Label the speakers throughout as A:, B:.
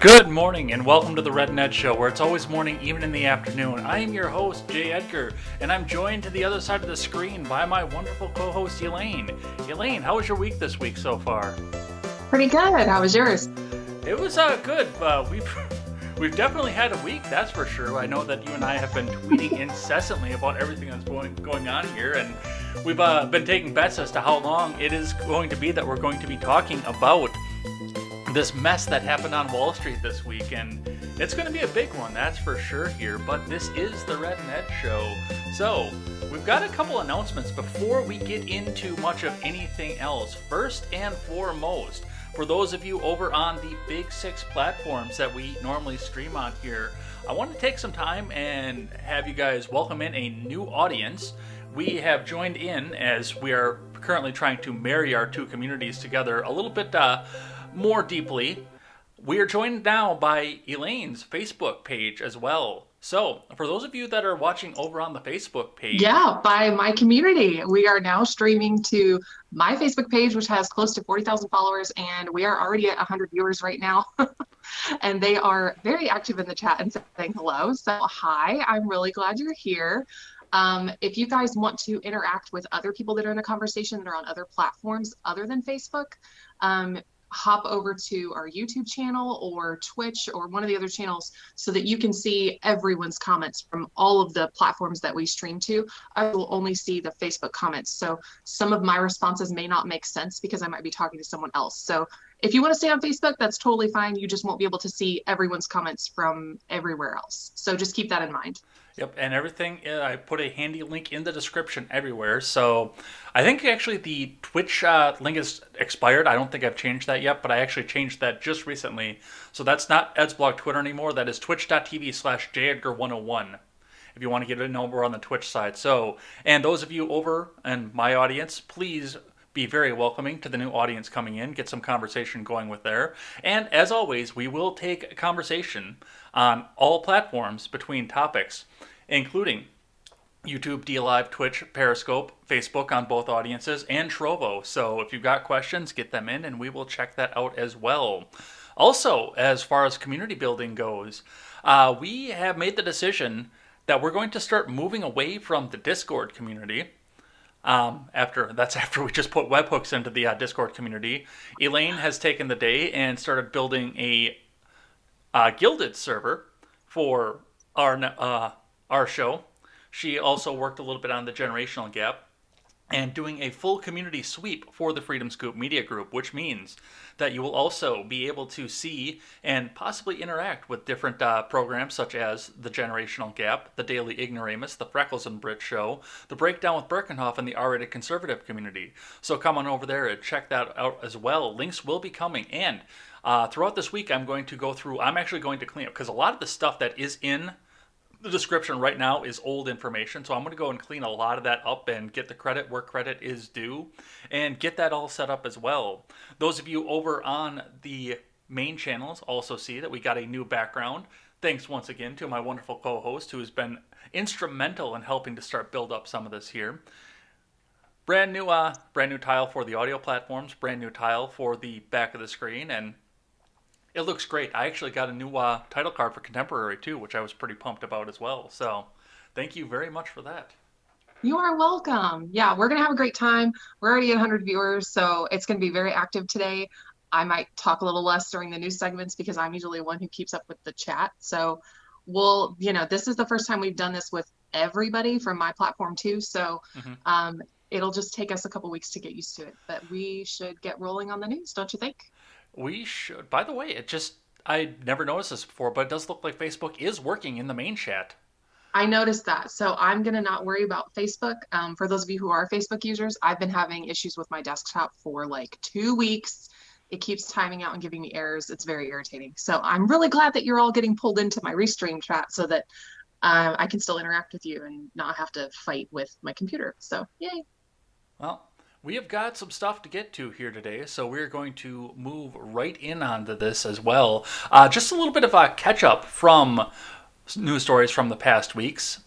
A: Good morning and welcome to the Red Ned Show, where it's always morning, even in the afternoon. I am your host, Jay Edgar, and I'm joined to the other side of the screen by my wonderful co-host, Elaine. Elaine, how was your week this week so far?
B: Pretty good. How was yours?
A: It was good. We've definitely had a week, that's for sure. I know that you and I have been tweeting incessantly about everything that's going on here, and we've been taking bets as to how long it is going to be that we're going to be talking about this mess that happened on Wall Street this week, and it's going to be a big one, that's for sure here, but this is the Red Ned Show. So, we've got a couple announcements before we get into much of anything else. First and foremost, for those of you over on the big six platforms that we normally stream on here, I want to take some time and have you guys welcome in a new audience. We have joined in as we are currently trying to marry our two communities together a little bit more deeply. We are joined now by Elaine's Facebook page as well. So, for those of you that are watching over on the Facebook page...
B: Yeah, by my community. We are now streaming to my Facebook page, which has close to 40,000 followers, and we are already at 100 viewers right now. And they are very active in the chat and saying hello. So, hi, I'm really glad you're here. If you guys want to interact with other people that are in the conversation that are on other platforms other than Facebook, hop over to our YouTube channel or Twitch or one of the other channels so that you can see everyone's comments from all of the platforms that we stream to. I will only see the Facebook comments. So some of my responses may not make sense because I might be talking to someone else. So if you want to stay on Facebook, that's totally fine. You just won't be able to see everyone's comments from everywhere else. So just keep that in mind.
A: Yep, and everything, I put a handy link in the description everywhere. So I think actually the Twitch link is expired. I don't think I've changed that yet, but I actually changed that just recently. So that's not Edsblog Twitter anymore. That is twitch.tv/jedgar101 if you want to get it over on the Twitch side. So, and those of you over in my audience, please be very welcoming to the new audience coming in, get some conversation going with there. And as always, we will take a conversation on all platforms between topics, including YouTube, DLive, Twitch, Periscope, Facebook on both audiences, and Trovo. So if you've got questions, get them in and we will check that out as well. Also, as far as community building goes, we have made the decision that we're going to start moving away from the Discord community. After we just put webhooks into the Discord community. Elaine has taken the day and started building a Guilded server for our show. She also worked a little bit on the generational gap and doing a full community sweep for the Freedom Scoop Media Group, which means that you will also be able to see and possibly interact with different programs such as the Generational Gap, the Daily Ignoramus, the Freckles and Brit Show, the Breakdown with Birkenhoff, and the R-rated conservative community. So come on over there and check that out as well. Links will be coming, and throughout this week I'm actually going to clean up, because a lot of the stuff that is in the description right now is old information, so I'm going to go and clean a lot of that up and get the credit where credit is due and get that all set up as well. Those of you over on the main channels also see that we got a new background. Thanks once again to my wonderful co-host who has been instrumental in helping to start build up some of this here. Brand new tile for the audio platforms, brand new tile for the back of the screen, and it looks great. I actually got a new title card for Contemporary too, which I was pretty pumped about as well. So thank you very much for that.
B: You are welcome. Yeah, we're going to have a great time. We're already at 100 viewers, so it's going to be very active today. I might talk a little less during the news segments because I'm usually one who keeps up with the chat. So this is the first time we've done this with everybody from my platform too. So
A: Hmm.
B: um, it'll just take us a couple weeks to get used to it, but we should get rolling on the news, don't you think?
A: We should. By the way, I never noticed this before, but it does look like Facebook is working in the main chat.
B: I noticed that. So I'm going to not worry about Facebook. For those of you who are Facebook users, I've been having issues with my desktop for like 2 weeks. It keeps timing out and giving me errors. It's very irritating. So I'm really glad that you're all getting pulled into my Restream chat so that I can still interact with you and not have to fight with my computer. So yay.
A: Well, we have got some stuff to get to here today, so we're going to move right in onto this as well. Just a little bit of a catch up from news stories from the past weeks.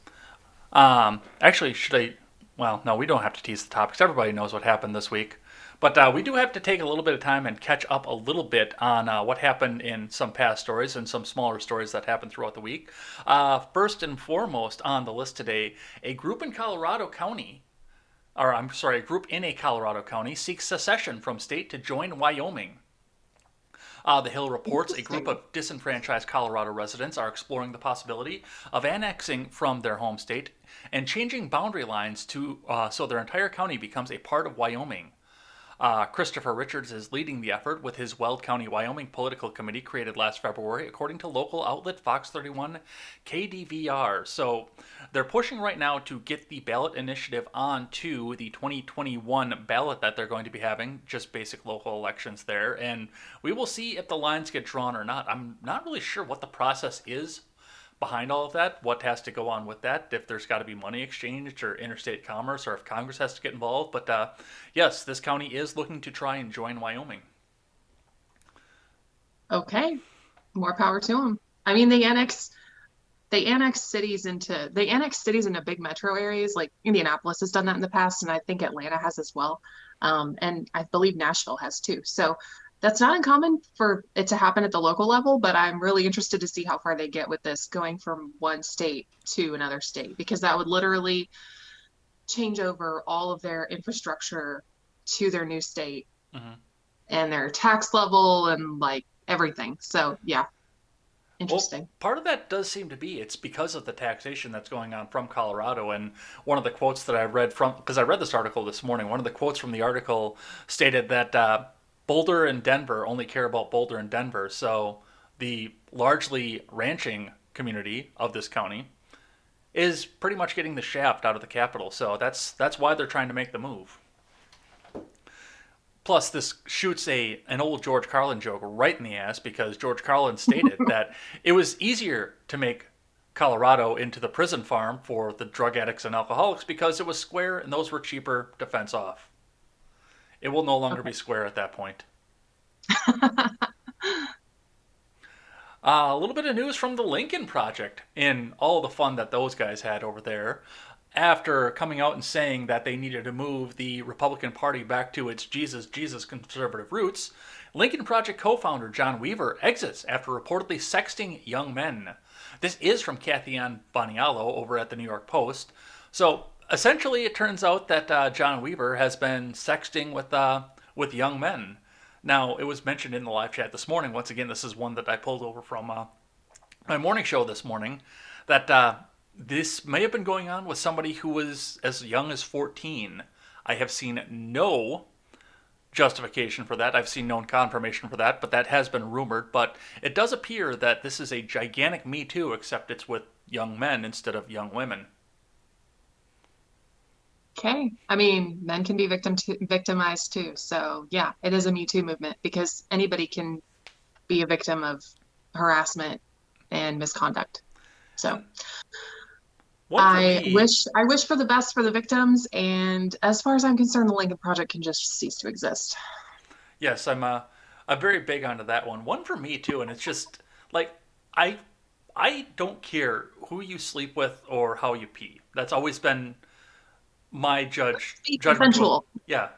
A: Actually, should I? Well, no, we don't have to tease the topics. Everybody knows what happened this week. But we do have to take a little bit of time and catch up a little bit on what happened in some past stories and some smaller stories that happened throughout the week. First and foremost on the list today, a group in Colorado County, or I'm sorry, a group in a Colorado county seeks secession from state to join Wyoming. The Hill reports a group
B: Interesting.
A: of disenfranchised Colorado residents are exploring the possibility of annexing from their home state and changing boundary lines so their entire county becomes a part of Wyoming. Christopher Richards is leading the effort with his Weld County, Wyoming political committee created last February, according to local outlet Fox 31 KDVR. So they're pushing right now to get the ballot initiative onto the 2021 ballot that they're going to be having, just basic local elections there. And we will see if the lines get drawn or not. I'm not really sure what the process is behind all of that, what has to go on with that, if there's got to be money exchanged or interstate commerce, or if Congress has to get involved. But yes, this county is looking to try and join Wyoming.
B: Okay. More power to them. I mean, they annex cities into big metro areas. Like Indianapolis has done that in the past, and I think Atlanta has as well. And I believe Nashville has too. So that's not uncommon for it to happen at the local level, but I'm really interested to see how far they get with this going from one state to another state, because that would literally change over all of their infrastructure to their new state
A: Hmm.
B: and their tax level and like everything. So yeah,
A: Well,
B: interesting.
A: part of that does seem to be it's because of the taxation that's going on from Colorado. And one of the quotes that I read from, because I read this article this morning, one of the quotes from the article stated that Boulder and Denver only care about Boulder and Denver. So the largely ranching community of this county is pretty much getting the shaft out of the capital. So that's why they're trying to make the move. Plus, this shoots an old George Carlin joke right in the ass because George Carlin stated that it was easier to make Colorado into the prison farm for the drug addicts and alcoholics because it was square and those were cheaper to fence off. It will no longer
B: Okay.
A: be square at that point. A little bit of news from the Lincoln Project in all the fun that those guys had over there. After coming out and saying that they needed to move the Republican Party back to its Jesus conservative roots, Lincoln Project co founder John Weaver exits after reportedly sexting young men. This is from Kathy Ann Boniello over at the New York Post. So essentially, it turns out that John Weaver has been sexting with young men. Now, it was mentioned in the live chat this morning. Once again, this is one that I pulled over from my morning show this morning. That this may have been going on with somebody who was as young as 14. I have seen no justification for that. I've seen no confirmation for that, but that has been rumored. But it does appear that this is a gigantic Me Too, except it's with young men instead of young women.
B: Okay. I mean, men can be victimized too. So yeah, it is a Me Too movement because anybody can be a victim of harassment and misconduct. So
A: And one for me,
B: I wish for the best for the victims. And as far as I'm concerned, the Lincoln Project can just cease to exist.
A: yes, I'm very big onto that one. One for me too, and it's just like I I don't care who you sleep with or how you pee. That's always been my
B: Be
A: judgment to
B: consensual.
A: yeah.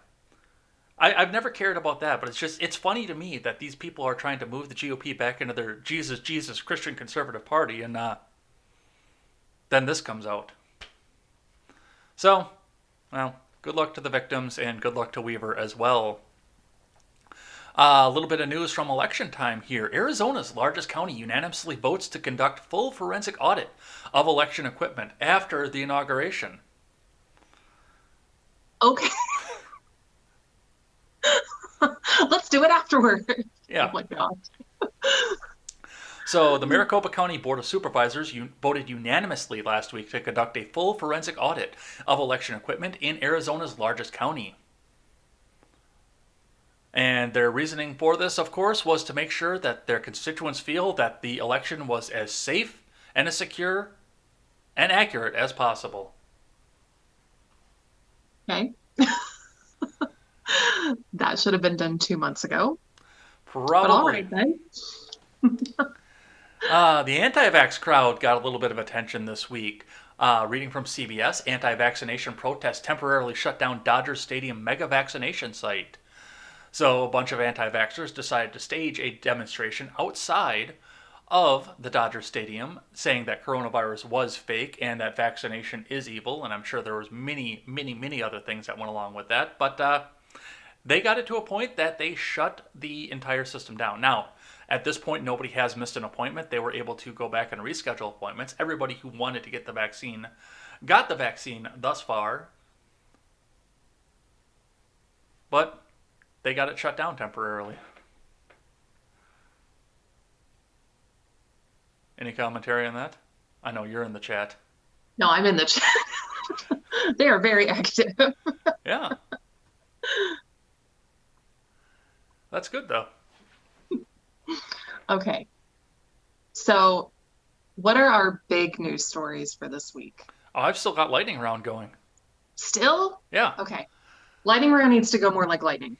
A: I've never cared about that, but it's funny to me that these people are trying to move the GOP back into their Jesus Christian conservative party, and then this comes out. So, well, good luck to the victims and good luck to Weaver as well. A little bit of news from election time here. Arizona's largest county unanimously votes to conduct full forensic audit of election equipment after the inauguration.
B: Okay. Let's do it afterward. Oh
A: Yeah.
B: my God.
A: So the Maricopa County Board of Supervisors voted unanimously last week to conduct a full forensic audit of election equipment in Arizona's largest county. And their reasoning for this, of course, was to make sure that their constituents feel that the election was as safe and as secure and accurate as possible.
B: Okay. That should have been done 2 months ago.
A: Probably.
B: But all right then.
A: The anti-vax crowd got a little bit of attention this week. Reading from CBS, anti-vaccination protests temporarily shut down Dodger Stadium mega vaccination site. So a bunch of anti-vaxxers decided to stage a demonstration outside of the Dodger Stadium saying that coronavirus was fake and that vaccination is evil. And I'm sure there was many other things that went along with that. But they got it to a point that they shut the entire system down. Now, at this point, nobody has missed an appointment. They were able to go back and reschedule appointments. Everybody who wanted to get the vaccine got the vaccine thus far. But they got it shut down temporarily. Any commentary on that? I know you're in the chat.
B: No, I'm in the chat. They are very active.
A: Yeah. That's good, though.
B: Okay. So, what are our big news stories for this week?
A: Oh, I've still got lightning round going.
B: Still?
A: Yeah.
B: Okay. Lightning round needs to go more like lightning.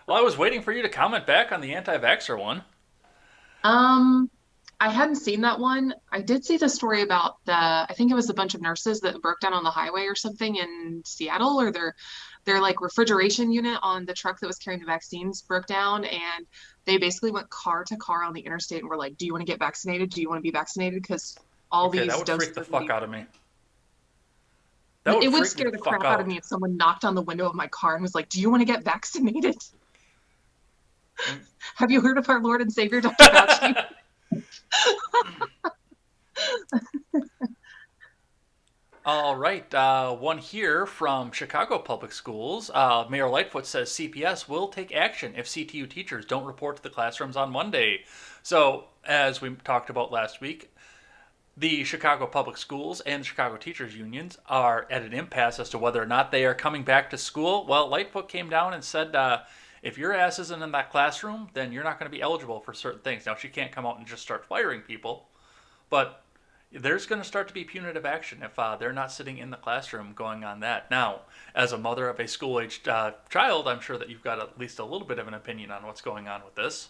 A: Well, I was waiting for you to comment back on the anti-vaxxer one.
B: I hadn't seen that one. I did see the story about I think it was a bunch of nurses that broke down on the highway or something in Seattle, or their like refrigeration unit on the truck that was carrying the vaccines broke down, and they basically went car to car on the interstate and were like, "Do you want to get vaccinated? Do you want to be vaccinated?" Because all
A: Okay,
B: these
A: that would
B: doses
A: freak the
B: are
A: fuck
B: being-
A: out of me.
B: It would scare the crap out of me if someone knocked on the window of my car and was like, "Do you want to get vaccinated?" Have you heard of our Lord and Savior, Dr. Fauci?
A: All right, one here from Chicago Public Schools. Mayor Lightfoot says CPS will take action if CTU teachers don't report to the classrooms on Monday. So, as we talked about last week, the Chicago Public Schools and the Chicago Teachers Unions are at an impasse as to whether or not they are coming back to school. Well, Lightfoot came down and said, if your ass isn't in that classroom, then you're not going to be eligible for certain things. Now, she can't come out and just start firing people, but there's going to start to be punitive action if they're not sitting in the classroom going on that. Now, as a mother of a school-aged child, I'm sure that you've got at least a little bit of an opinion on what's going on with this.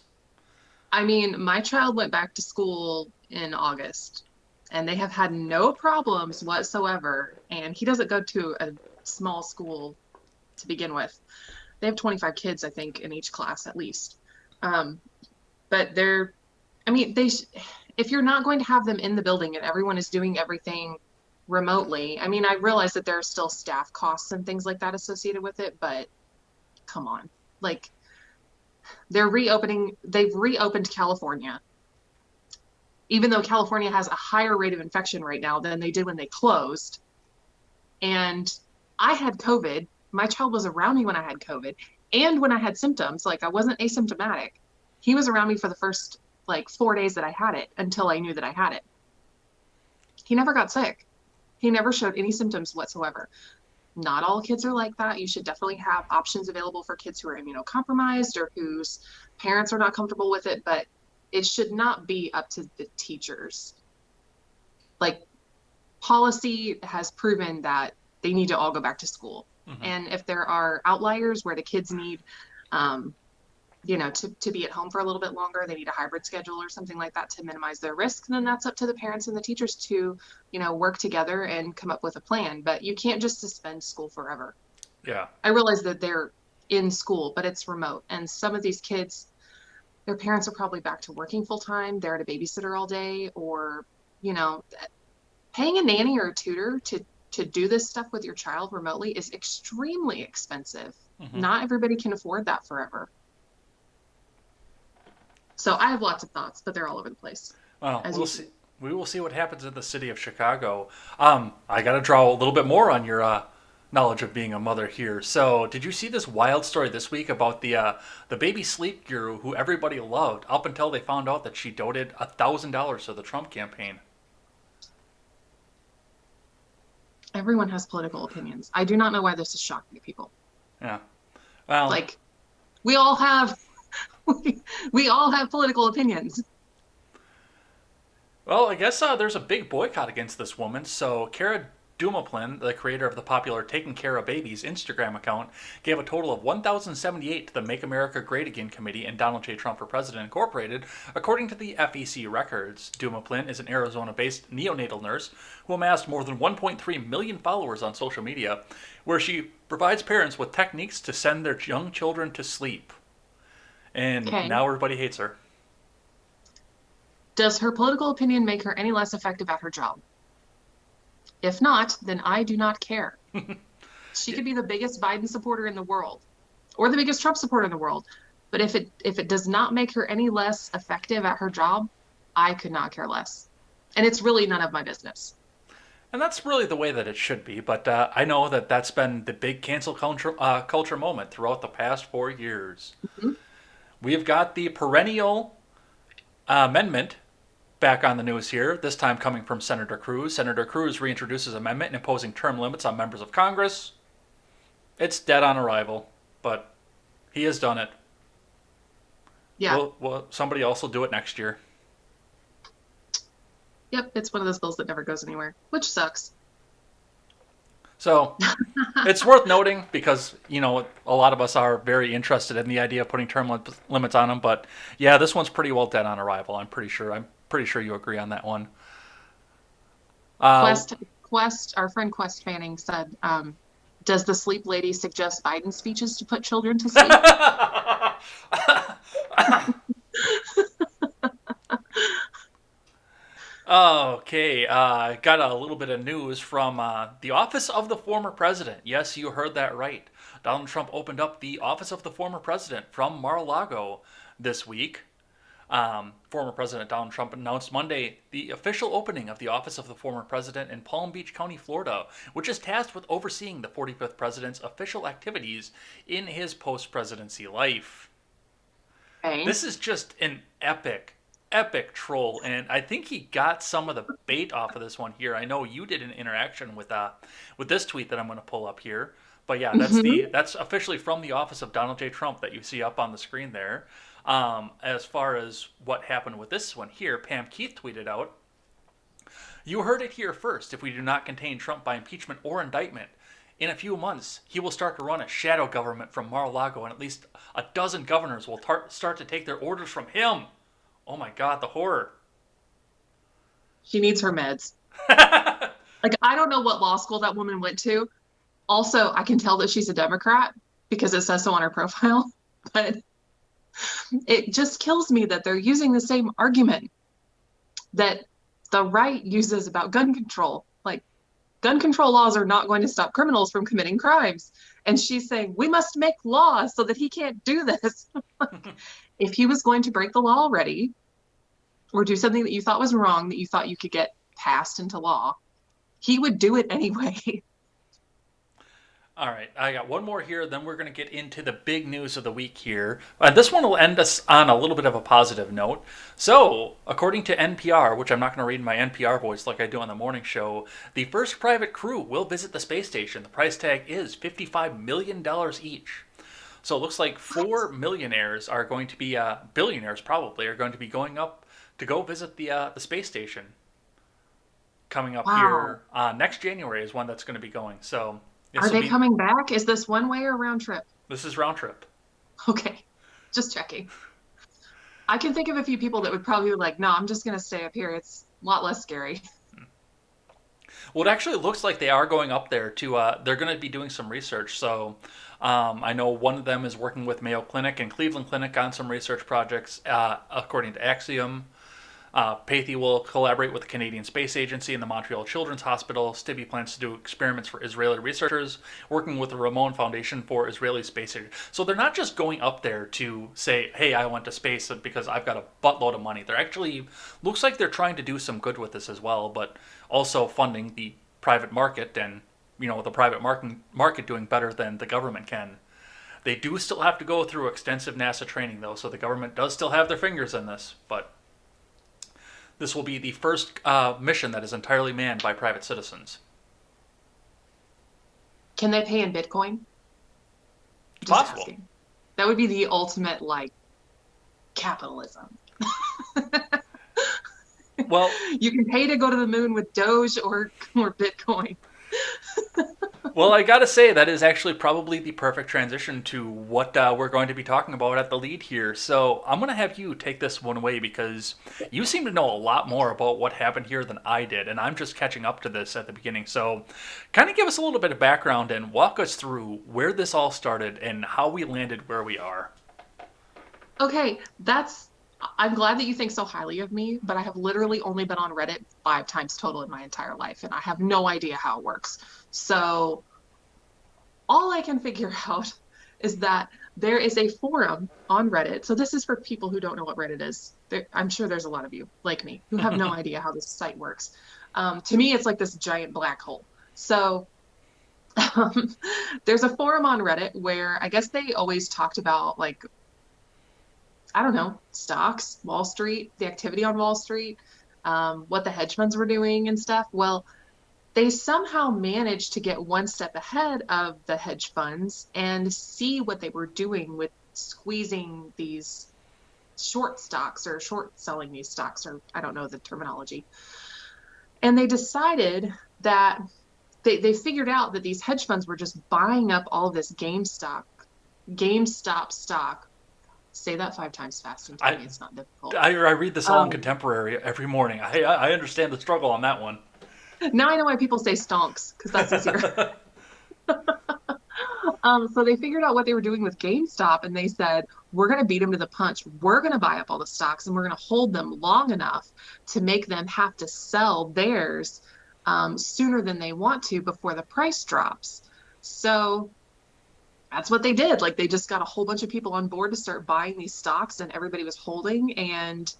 B: I mean, my child went back to school in August, and they have had no problems whatsoever. And he doesn't go to a small school to begin with. They have 25 kids, I think, in each class at least. But if you're not going to have them in the building and everyone is doing everything remotely, I mean, I realize that there are still staff costs and things like that associated with it, but come on. Like, they've reopened California, even though California has a higher rate of infection right now than they did when they closed. And I had COVID. My child was around me when I had COVID, and when I had symptoms. Like, I wasn't asymptomatic. He was around me for the first 4 days that I had it until I knew that I had it. He never got sick. He never showed any symptoms whatsoever. Not all kids are like that. You should definitely have options available for kids who are immunocompromised or whose parents are not comfortable with it, but it should not be up to the teachers. Policy has proven that they need to all go back to school. Mm-hmm. And if there are outliers where the kids need to be at home for a little bit longer, they need a hybrid schedule or something like that to minimize their risk, then that's up to the parents and the teachers to, work together and come up with a plan. But you can't just suspend school forever.
A: Yeah.
B: I realize that they're in school, but it's remote. And some of these kids, their parents are probably back to working full time. They're at a babysitter all day, or, paying a nanny or a tutor to to do this stuff with your child remotely is extremely expensive.
A: Hmm.
B: Not everybody can afford that forever. So I have lots of thoughts, but they're all over the place,
A: Well,
B: as
A: we'll
B: usual.
A: see. We will see what happens in the city of Chicago. I got to draw a little bit more on your knowledge of being a mother here. So, did you see this wild story this week about the baby sleep guru who everybody loved up until they found out that she donated $1,000 to the Trump campaign?
B: Everyone has political opinions. I do not know why this is shocking to people.
A: Yeah. Well,
B: Like, we all have we all have political opinions.
A: I guess there's a big boycott against this woman. So, Cara Dumoplin, the creator of the popular Taking Care of Babies Instagram account, gave a total of 1,078 to the Make America Great Again Committee and Donald J. Trump for President Incorporated, according to the FEC records. Dumoplin is an Arizona-based neonatal nurse who amassed more than 1.3 million followers on social media, where she provides parents with techniques to send their young children to sleep. And
B: Okay.
A: now everybody hates her.
B: Does her political opinion make her any less effective at her job? If not, then I do not care. She could be the biggest Biden supporter in the world or the biggest Trump supporter in the world. But if it does not make her any less effective at her job, I could not care less. And it's really none of my business.
A: And that's really the way that it should be. But I know that that's been the big cancel culture moment throughout the past 4 years.
B: Mhm.
A: We have got the perennial amendment back on the news here, this time coming from Senator Cruz. Senator Cruz reintroduces amendment imposing term limits on members of Congress. It's dead on arrival, but he has done it.
B: Yeah.
A: Will somebody else will do it next year?
B: Yep. It's one of those bills that never goes anywhere, which sucks.
A: So it's worth noting because, a lot of us are very interested in the idea of putting term limits on them. But yeah, this one's pretty well dead on arrival. I'm pretty sure. I'm pretty sure you agree on that one. Uh,
B: Quest, our friend Quest Fanning said, does the sleep lady suggest Biden speeches to put children to sleep?
A: Okay, got a little bit of news from the office of the former president. Yes, you heard that right. Donald Trump opened up the office of the former president from Mar-a-Lago this week. Former President Donald Trump announced Monday the official opening of the office of the former president in Palm Beach County, Florida, which is tasked with overseeing the 45th president's official activities in his post-presidency life.
B: Okay.
A: This is just an epic troll, and I think he got some of the bait off of this one here. I know you did an interaction with this tweet that I'm going to pull up here, but yeah,
B: Mm-hmm.
A: that's officially from the office of Donald J. Trump that you see up on the screen there. As far as what happened with this one here, Pam Keith tweeted out, "You heard it here first. If we do not contain Trump by impeachment or indictment, in a few months, he will start to run a shadow government from Mar-a-Lago, and at least a dozen governors will start to take their orders from him." Oh my God, the horror.
B: She needs her meds. Like, I don't know what law school that woman went to. Also, I can tell that she's a Democrat because it says so on her profile. But it just kills me that they're using the same argument that the right uses about gun control. Like, gun control laws are not going to stop criminals from committing crimes. And she's saying, we must make laws so that he can't do this. If he was going to break the law already or do something that you thought was wrong, that you thought you could get passed into law, he would do it anyway.
A: All right, I got one more here, then we're going to get into the big news of the week here. This one will end us on a little bit of a positive note. So, according to NPR, which I'm not going to read in my NPR voice like I do on the morning show, the first private crew will visit the space station. The price tag is $55 million each. So it looks like four millionaires are going to be, billionaires probably, are going to be going up to go visit the space station. Coming up
B: Wow.
A: here next January is when that's going to be going. So
B: Are
A: this will
B: they
A: be
B: coming back? Is this one way or round trip?
A: this is round trip.
B: Okay, just checking. I can think of a few people that would probably be like, no, I'm just going to stay up here. It's a lot less scary.
A: Well, it actually looks like they are going up there to. They're going to be doing some research. So I know one of them is working with Mayo Clinic and Cleveland Clinic on some research projects, according to Axiom. Pathy will collaborate with the Canadian Space Agency and the Montreal Children's Hospital. Stibbe plans to do experiments for Israeli researchers, working with the Ramon Foundation for Israeli Space Agency. So they're not just going up there to say, hey, I went to space because I've got a buttload of money. They're actually, looks like they're trying to do some good with this as well, but also funding the private market and, the private market doing better than the government can. They do still have to go through extensive NASA training, though, so the government does still have their fingers in this, but this will be the first mission that is entirely manned by private citizens.
B: Can they pay in Bitcoin?
A: It's
B: Just
A: possible.
B: asking. That would be the ultimate, capitalism.
A: Well,
B: You can pay to go to the moon with Doge or Bitcoin.
A: well, I gotta say that is actually probably the perfect transition to what we're going to be talking about at the lead here. So I'm gonna have you take this one away because you seem to know a lot more about what happened here than I did, and I'm just catching up to this at the beginning. So, kind of give us a little bit of background and walk us through where this all started and how we landed where we are.
B: Okay, I'm glad that you think so highly of me, but I have literally only been on Reddit 5 times total in my entire life, and I have no idea how it works. So all I can figure out is that there is a forum on Reddit. So this is for people who don't know what Reddit is. I'm sure there's a lot of you like me who have no idea how this site works. To me, it's like this giant black hole. So there's a forum on Reddit where I guess they always talked about I don't know, stocks, Wall Street, the activity on Wall Street, what the hedge funds were doing and stuff. Well, they somehow managed to get one step ahead of the hedge funds and see what they were doing with squeezing these short stocks or short selling these stocks, or I don't know the terminology. And they decided that they figured out that these hedge funds were just buying up all of this GameStop stock. Say that 5 times fast and tell me it's not difficult.
A: I read this all in contemporary every morning. I understand the struggle on that one.
B: Now I know why people say stonks, because that's easier. So they figured out what they were doing with GameStop, and they said, we're going to beat them to the punch. We're going to buy up all the stocks, and we're going to hold them long enough to make them have to sell theirs sooner than they want to before the price drops. So that's what they did. They just got a whole bunch of people on board to start buying these stocks, and everybody was holding, and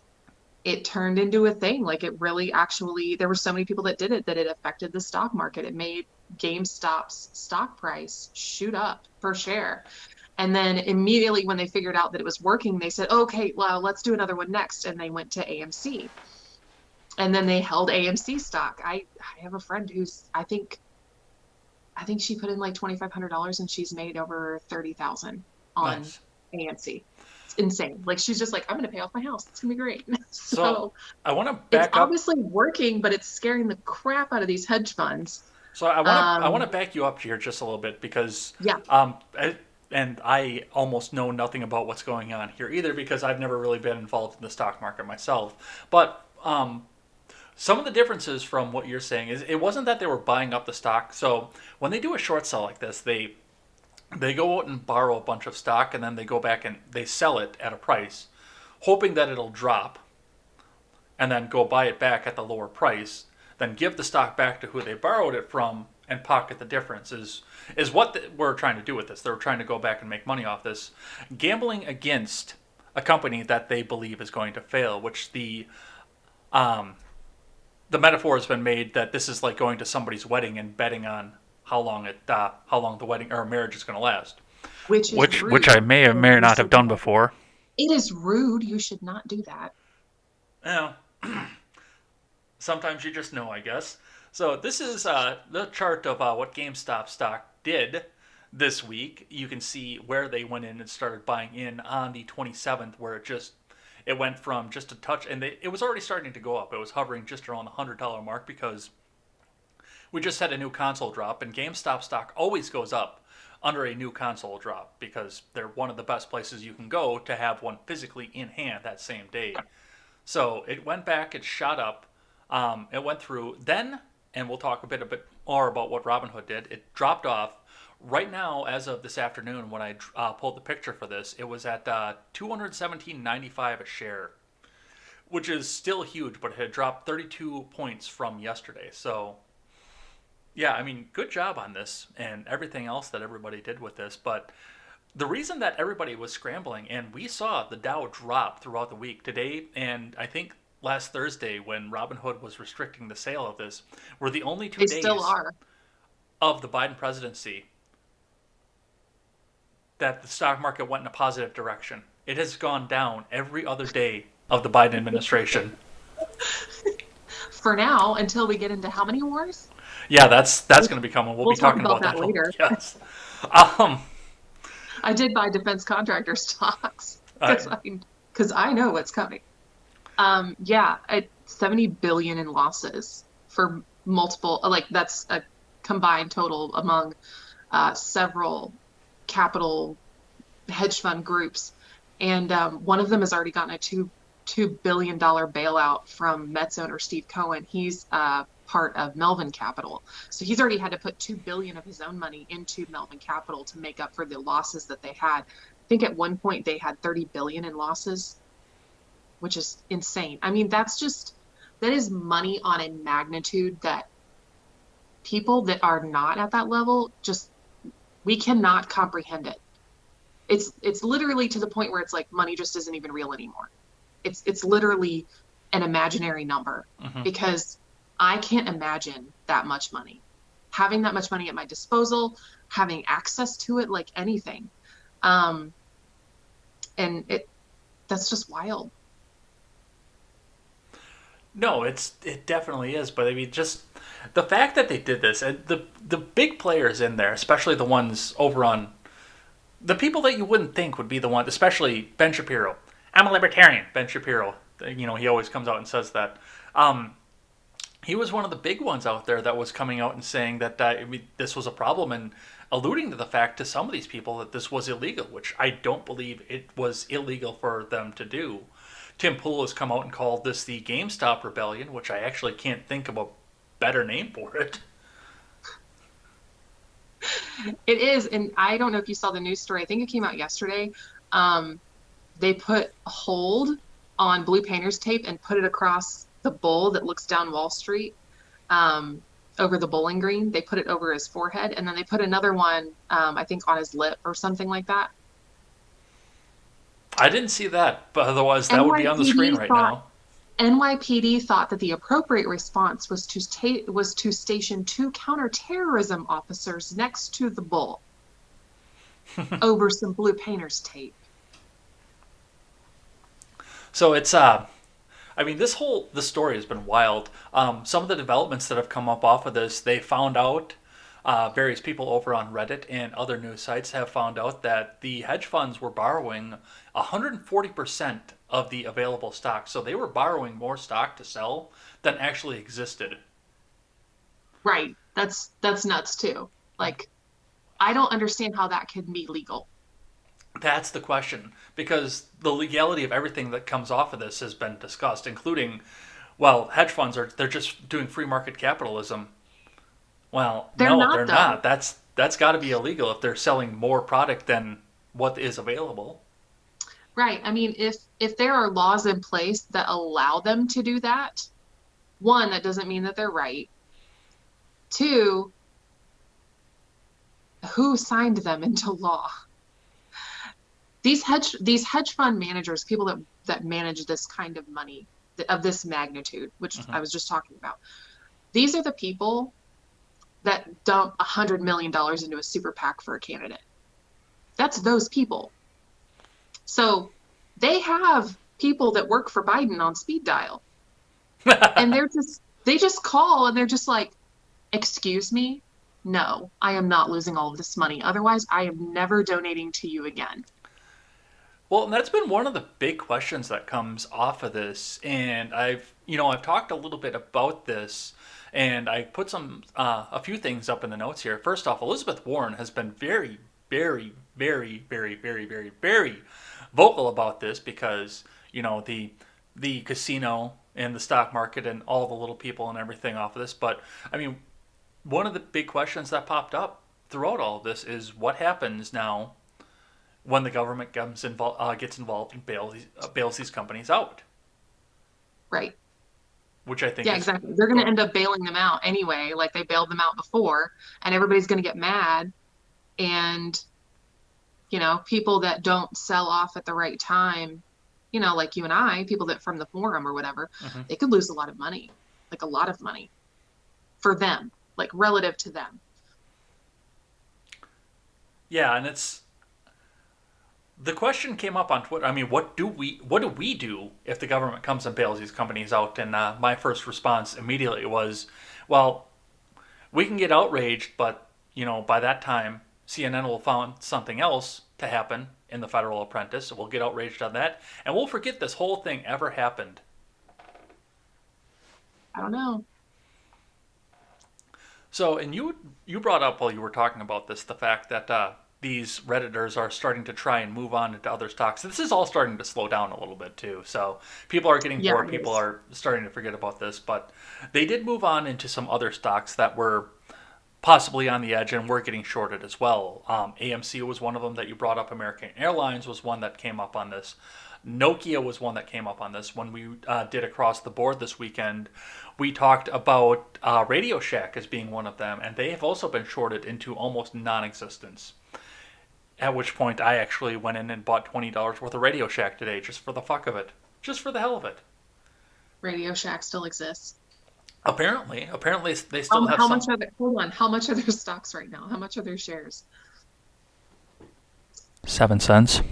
B: it turned into a thing. It really actually, there were so many people that did it that it affected the stock market. It made GameStop's stock price shoot up per share. And then immediately when they figured out that it was working, they said, okay, well, let's do another one next. And they went to AMC. And then they held AMC stock. I have a friend who's, I think she put in $2,500 and she's made over $30,000 on
A: Nice.
B: AMC. It's insane. She's just I'm going to pay off my house. It's going to be great.
A: So I want to
B: it's
A: back up.
B: obviously working, but it's scaring the crap out of these hedge funds.
A: So I want to back you up here just a little bit because
B: Yeah.
A: And I almost know nothing about what's going on here either because I've never really been involved in the stock market myself. But some of the differences from what you're saying is it wasn't that they were buying up the stock. So when they do a short sell like this, they go out and borrow a bunch of stock and then they go back and they sell it at a price, hoping that it'll drop, and then go buy it back at the lower price, then give the stock back to who they borrowed it from and pocket the difference is what we're trying to do with this. They're trying to go back and make money off this, gambling against a company that they believe is going to fail, which the metaphor has been made that this is like going to somebody's wedding and betting on how long the wedding or marriage is going to last.
B: Which is rude.
A: Which I may or may not have done before.
B: It is rude. You should not do that.
A: Yeah. Sometimes you just know, I guess. So this is the chart of what GameStop stock did this week. You can see where they went in and started buying in on the 27th, where it went from just a touch, and it was already starting to go up. It was hovering just around the $100 mark because we just had a new console drop, and GameStop stock always goes up under a new console drop because they're one of the best places you can go to have one physically in hand that same day. So it went back, it shot up, it went through, then, and we'll talk a bit more about what Robinhood did, it dropped off. Right now, as of this afternoon, when I pulled the picture for this, it was at $217.95 a share, which is still huge, but it had dropped 32 points from yesterday. So, yeah, I mean, good job on this and everything else that everybody did with this. But the reason that everybody was scrambling, and we saw the Dow drop throughout the week today, and I think last Thursday when Robinhood was restricting the sale of this, were the only two
B: They still
A: days
B: are.
A: of the Biden presidency that the stock market went in a positive direction. It has gone down every other day of the Biden administration.
B: For now, until we get into how many wars?
A: Yeah, that's going to become. We'll
B: We'll
A: be
B: talk
A: talking
B: about
A: about
B: that
A: that.
B: later.
A: Yes. Um.
B: I did buy defense contractor stocks
A: I,
B: because I know what's coming. Yeah, 70 billion in losses for multiple, like that's a combined total among several capital hedge fund groups, and one of them has already gotten a $2 billion bailout from Mets owner Steve Cohen. He's part of Melvin Capital, so he's already had to put $2 billion of his own money into Melvin Capital to make up for the losses that they had. I think at one point they had 30 billion in losses, which is insane. I mean, that is money on a magnitude that people that are not at that level just we cannot comprehend it. It's literally to the point where it's like money just isn't even real anymore. It's literally an imaginary number
A: mhm.
B: because I can't imagine that much money. Having that much money at my disposal, having access to it like anything. Um, and that's just wild.
A: No, it definitely is. But I mean, just the fact that they did this, and the big players in there, especially the ones over on the people that you wouldn't think would be the one, especially Ben Shapiro. I'm a libertarian, Ben Shapiro. He always comes out and says that. Um, he was one of the big ones out there that was coming out and saying that I mean, this was a problem and alluding to the fact to some of these people that this was illegal, which I don't believe it was illegal for them to do. Tim Pool has come out and called this the GameStop rebellion, which I actually can't think of a better name for it.
B: It is, and I don't know if you saw the news story. I think it came out yesterday. Um, they put a hold on blue painter's tape and put it across the bowl that looks down Wall Street, um, over the Bowling Green. They put it over his forehead, and then they put another one, I think, on his lip or something like that.
A: I didn't see that, but otherwise that would be on the screen
B: NYPD
A: right
B: thought
A: now.
B: NYPD thought that the appropriate response was to station two counterterrorism officers next to the bull over some blue painter's tape.
A: So it's I mean, this story has been wild. Some of the developments that have come up off of this, they found out. Various people over on Reddit and other news sites have found out that the hedge funds were borrowing 140% of the available stock. So they were borrowing more stock to sell than actually existed.
B: Right. That's nuts too. Like, I don't understand how that can be legal.
A: That's the question, because the legality of everything that comes off of this has been discussed, including, well, hedge funds they're just doing free market capitalism. Well,
B: They're
A: no,
B: not
A: they're
B: though.
A: not. That's got to be illegal if they're selling more product than what is available.
B: Right. I mean, if there are laws in place that allow them to do that, one, that doesn't mean that they're right. Two, who signed them into law? These hedge fund managers, people that manage this kind of money of this magnitude, which
A: Hmm.
B: I was just talking about, these are the people that dump $100 million into a super PAC for a candidate. That's those people. So they have people that work for Biden on speed dial, and they just call and they're just like, "Excuse me, no, I am not losing all of this money. Otherwise, I am never donating to you again."
A: Well, and that's been one of the big questions that comes off of this, and I've talked a little bit about this, and I put a few things up in the notes here. First off, Elizabeth Warren has been very, very, very, very, very, very, very vocal about this because the casino and the stock market and all the little people and everything off of this. But I mean, one of the big questions that popped up throughout all of this is what happens now when the government gets involved and bails these companies out.
B: Right.
A: which I think
B: Yeah,
A: is
B: exactly. They're going to
A: going.
B: end up bailing them out anyway, like they bailed them out before, and everybody's going to get mad. And, people that don't sell off at the right time, like you and I, people that from the forum or whatever,
A: Mhm.
B: they could lose a lot of money, like a lot of money for them, like relative to them.
A: Yeah, and it's the question came up on Twitter. I mean, what do we do if the government comes and bails these companies out? And my first response immediately was, well, we can get outraged, but by that time, CNN will found something else to happen in the Federal Apprentice. So we'll get outraged on that, and we'll forget this whole thing ever happened.
B: I don't know.
A: So, and you brought up while you were talking about this the fact that these redditors are starting to try and move on into other stocks. This is all starting to slow down a little bit too. So people are getting
B: Yeah,
A: bored.
B: it
A: People
B: is.
A: are starting to forget about this. But they did move on into some other stocks that were possibly on the edge and were getting shorted as well. AMC was one of them that you brought up. American Airlines was one that came up on this. Nokia was one that came up on this. When we did across the board this weekend, we talked about Radio Shack as being one of them, and they have also been shorted into almost non-existence. At which point, I actually went in and bought $20 worth of Radio Shack today, just for the fuck of it, just for the hell of it.
B: Radio Shack still exists.
A: Apparently, they still
B: How,
A: have
B: how much
A: some.
B: are they? Hold on. How much are their stocks right now? How much are their shares?
A: 7 cents.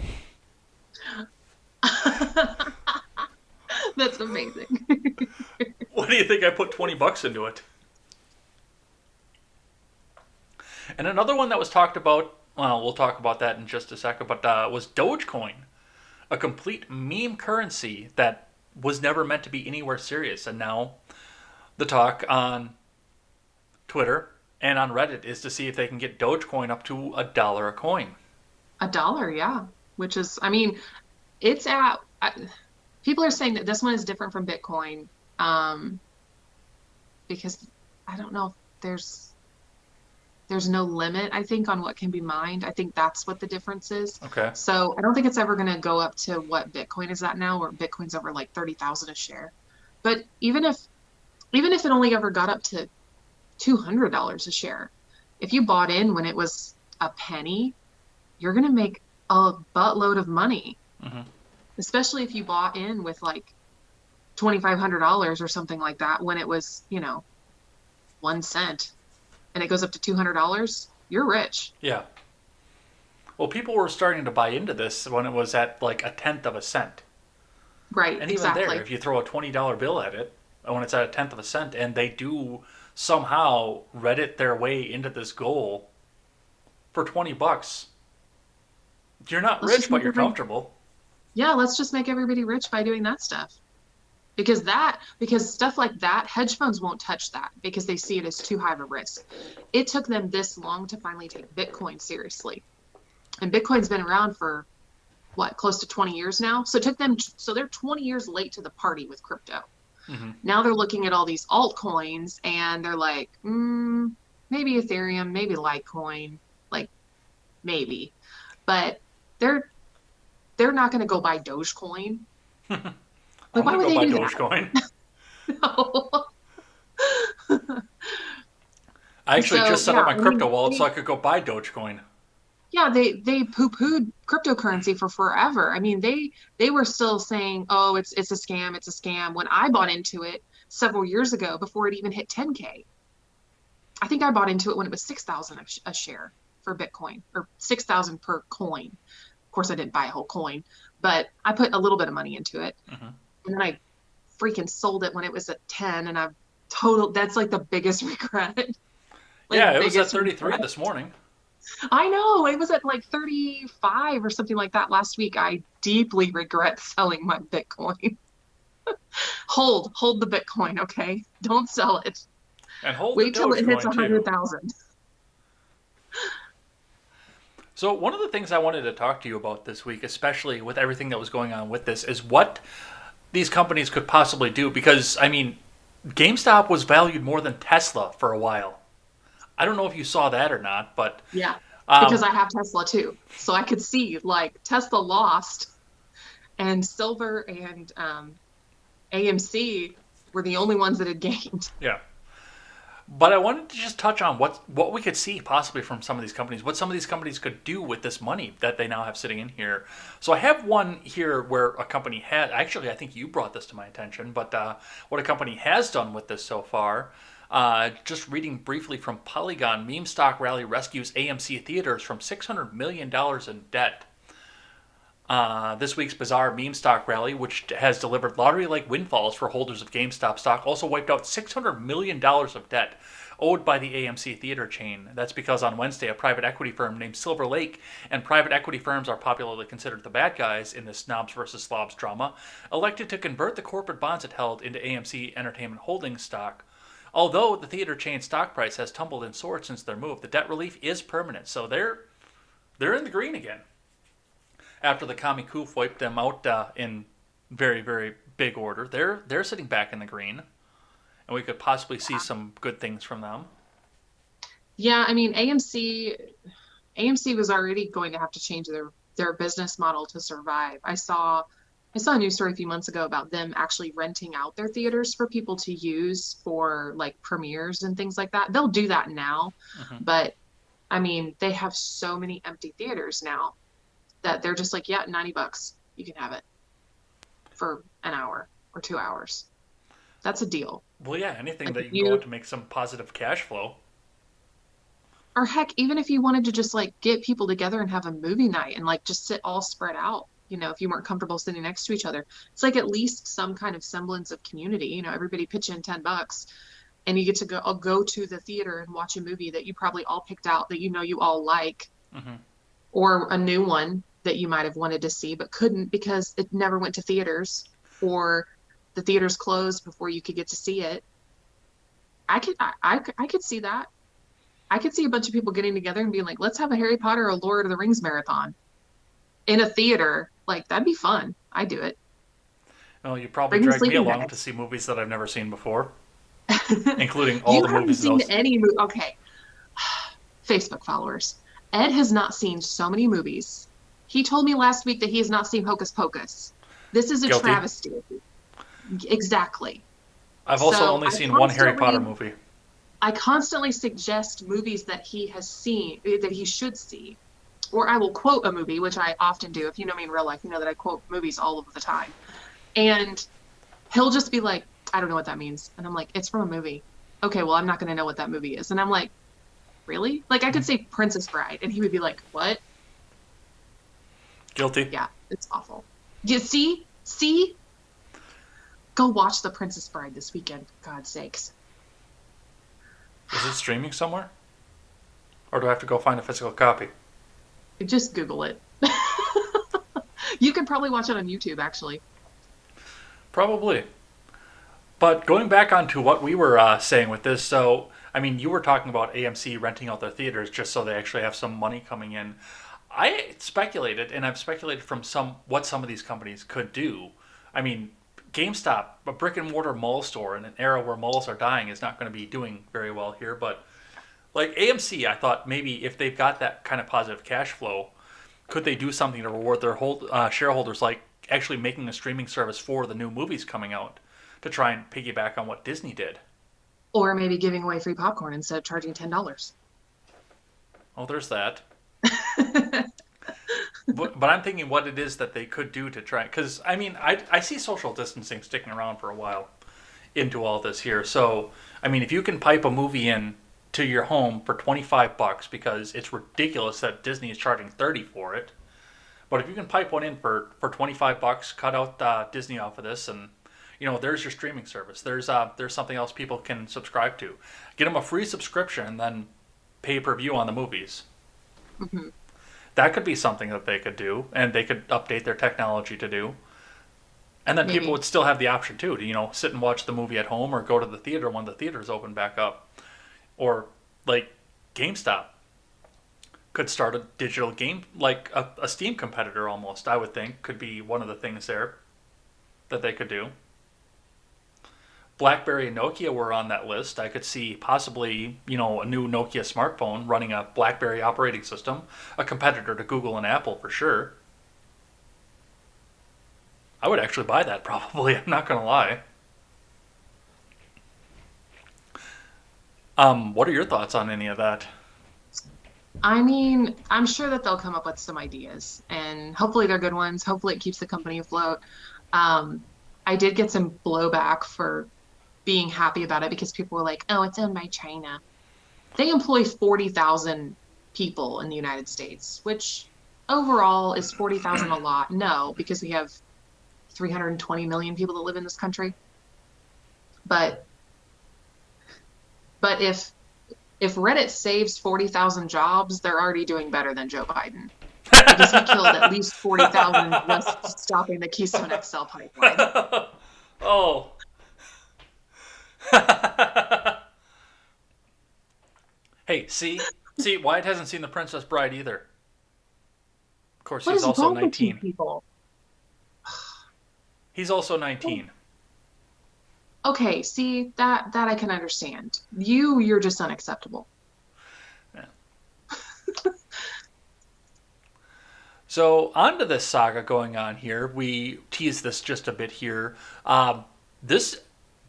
B: That's amazing.
A: What do you think? I put $20 into it. And another one that was talked about. Well, we'll talk about that in just a second. But was Dogecoin, a complete meme currency that was never meant to be anywhere serious, and now the talk on Twitter and on Reddit is to see if they can get Dogecoin up to $1 a coin.
B: $1, yeah. Which is, I mean, it's at, people are saying that this one is different from Bitcoin, um, because I don't know if there's no limit, I think, on what can be mined. I think that's what the difference is.
A: Okay.
B: So I don't think it's ever going to go up to what Bitcoin is at now, where Bitcoin's over like 30,000 a share. But even if it only ever got up to $200 a share, if you bought in when it was a penny, you're going to make a buttload of money,
A: Hmm.
B: especially if you bought in with like $2,500 or something like that when it was, 1 cent, and it goes up to $200, you're rich.
A: Yeah. Well, people were starting to buy into this when it was at like a tenth of a cent.
B: Right,
A: And even there,
B: exactly.
A: if you throw a $20 bill at it, when it's at a tenth of a cent, and they do somehow Reddit their way into this goal for $20, you're not
B: Let's
A: rich,
B: just
A: but
B: make
A: you're
B: every,
A: comfortable.
B: yeah, let's just make everybody rich by doing that stuff. Because stuff like that, hedge funds won't touch that because they see it as too high of a risk. It took them this long to finally take Bitcoin seriously. And Bitcoin's been around for what, close to 20 years now. So they're 20 years late to the party with crypto.
A: Hmm.
B: Now they're looking at all these altcoins and they're like, maybe Ethereum, maybe Litecoin, like maybe. But they're they're not going to go buy Dogecoin.
A: I'm
B: Like, why
A: gonna
B: would
A: go
B: they
A: buy
B: do that?
A: Dogecoin.
B: No.
A: I actually
B: So
A: just set up
B: yeah,
A: my
B: I mean,
A: crypto wallet so I could go buy Dogecoin.
B: yeah, they poo-pooed cryptocurrency for forever. I mean, they were still saying, "Oh, it's a scam, it's a scam." When I bought into it several years ago, before it even hit 10K, I think I bought into it when it was 6,000 a share for Bitcoin, or 6,000 per coin. Of course, I didn't buy a whole coin, but I put a little bit of money into it,
A: Hmm.
B: and then I freaking sold it when it was at 10, and I've total. That's like the biggest regret,
A: Yeah,
B: like
A: it was at
B: biggest
A: 33
B: regret.
A: this morning.
B: I know it was at like 35 or something like that last week. I deeply regret selling my Bitcoin. Hold the Bitcoin, okay? Don't sell it.
A: And hold the
B: Wait till it hits
A: Dogecoin too.
B: 100,000.
A: So one of the things I wanted to talk to you about this week, especially with everything that was going on with this, is what these companies could possibly do. Because I mean, GameStop was valued more than Tesla for a while. I don't know if you saw that or not, but
B: Yeah, because
A: um,
B: I have Tesla too. So I could see like Tesla lost and silver AMC were the only ones that had gained.
A: Yeah. But I wanted to just touch on what we could see possibly from some of these companies, what some of these companies could do with this money that they now have sitting in here. So I have one here where a company had, actually, I think you brought this to my attention, but what a company has done with this so far. Just reading briefly from Polygon, meme stock rally rescues AMC theaters from $600 million in debt. This week's bizarre meme stock rally, which has delivered lottery-like windfalls for holders of GameStop stock, also wiped out $600 million of debt owed by the AMC theater chain. That's because on Wednesday, a private equity firm named Silver Lake, and private equity firms are popularly considered the bad guys in this snobs versus slobs drama, elected to convert the corporate bonds it held into AMC Entertainment Holdings stock. Although the theater chain stock price has tumbled and soared since their move, the debt relief is permanent, so they're in the green again after the commie coup wiped them out in very, very big order. They're sitting back in the green, and we could possibly see some good things from them.
B: Yeah, I mean AMC was already going to have to change their business model to survive. I saw a news story a few months ago about them actually renting out their theaters for people to use for like premieres and things like that. They'll do that now,
A: Hmm.
B: but I mean, they have so many empty theaters now that they're just like, yeah, $90. You can have it for an hour or 2 hours. That's a deal.
A: Well, yeah, anything
B: Like
A: that
B: if
A: you can go out
B: you,
A: to make some positive cash flow.
B: or heck, even if you wanted to just like get people together and have a movie night and like just sit all spread out, if you weren't comfortable sitting next to each other, it's like at least some kind of semblance of community. Everybody pitch in $10 and you get to go to the theater and watch a movie that you probably all picked out that you all like,
A: Hmm.
B: or a new one that you might have wanted to see but couldn't because it never went to theaters, or the theaters closed before you could get to see it. I could see that. I could see a bunch of people getting together and being like, let's have a Harry Potter or Lord of the Rings marathon in a theater. Like, that'd be fun. I do it.
A: Well, you probably
B: Bring the
A: drag me
B: sleeping
A: along to
B: bags.
A: see movies that I've never seen before, including all
B: You
A: the
B: haven't
A: movies in
B: seen
A: those.
B: any movie. Okay, Facebook followers. Ed has not seen so many movies. He told me last week that he has not seen Hocus Pocus. This is a
A: Guilty.
B: travesty. Exactly.
A: I've also
B: So
A: only seen one Harry Potter movie.
B: I constantly suggest movies that he has seen, that he should see, or I will quote a movie, which I often do. If you know me in real life, you know that I quote movies all of the time. And he'll just be like, I don't know what that means. And I'm like, it's from a movie. Okay, well, I'm not going to know what that movie is. And I'm like, really? Like, I could say Princess Bride, and he would be like, what?
A: Guilty.
B: Yeah, it's awful. You see? See? Go watch The Princess Bride this weekend, for God's sakes.
A: Is it streaming somewhere? Or do I have to go find a physical copy?
B: Just Google it. You could probably watch it on YouTube, actually.
A: Probably. But going back onto what we were saying with this, so I mean, you were talking about AMC renting out their theaters just so they actually have some money coming in. I speculated, and I've speculated from what some of these companies could do. I mean, GameStop, a brick and mortar mall store in an era where malls are dying, is not going to be doing very well here. But like AMC, I thought maybe if they've got that kind of positive cash flow, could they do something to reward their shareholders, like actually making a streaming service for the new movies coming out to try and piggyback on what Disney did?
B: Or maybe giving away free popcorn instead of charging $10.
A: Oh, there's that. But I'm thinking what it is that they could do to try. Because, I mean, I see social distancing sticking around for a while into all this here. So, I mean, if you can pipe a movie in to your home for $25, because it's ridiculous that Disney is charging 30 for it. But if you can pipe one in for $25, cut out Disney off of this, and there's your streaming service. There's something else people can subscribe to. Get them a free subscription, and then pay per view on the movies.
B: Hmm.
A: That could be something that they could do, and they could update their technology to do. And then people
B: Maybe.
A: would still have the option too to sit and watch the movie at home or go to the theater when the theaters open back up. Or like GameStop could start a digital game, like a Steam competitor almost. I would think could be one of the things there that they could do. BlackBerry and Nokia were on that list. I could see possibly, a new Nokia smartphone running a BlackBerry operating system, a competitor to Google and Apple for sure. I would actually buy that probably. I'm not gonna lie. What are your thoughts on any of that?
B: I mean, I'm sure that they'll come up with some ideas and hopefully they're good ones. Hopefully it keeps the company afloat. Um, I did get some blowback for being happy about it because people were like, oh, it's owned by China. They employ 40,000 people in the United States, which overall is 40,000 a lot. No, because we have 320 million people that live in this country. But but if Reddit saves 40,000 jobs, they're already doing better than Joe Biden because he killed at least 40,000 just stopping the Keystone XL pipeline.
A: Oh. Hey, see, Wyatt hasn't seen The Princess Bride either. Of course,
B: What
A: he's
B: is
A: also
B: wrong with you
A: 19.
B: people?
A: He's also 19.
B: Okay, see that I can understand. You're just unacceptable.
A: Yeah. So, on to this saga going on here. We teased this just a bit here. This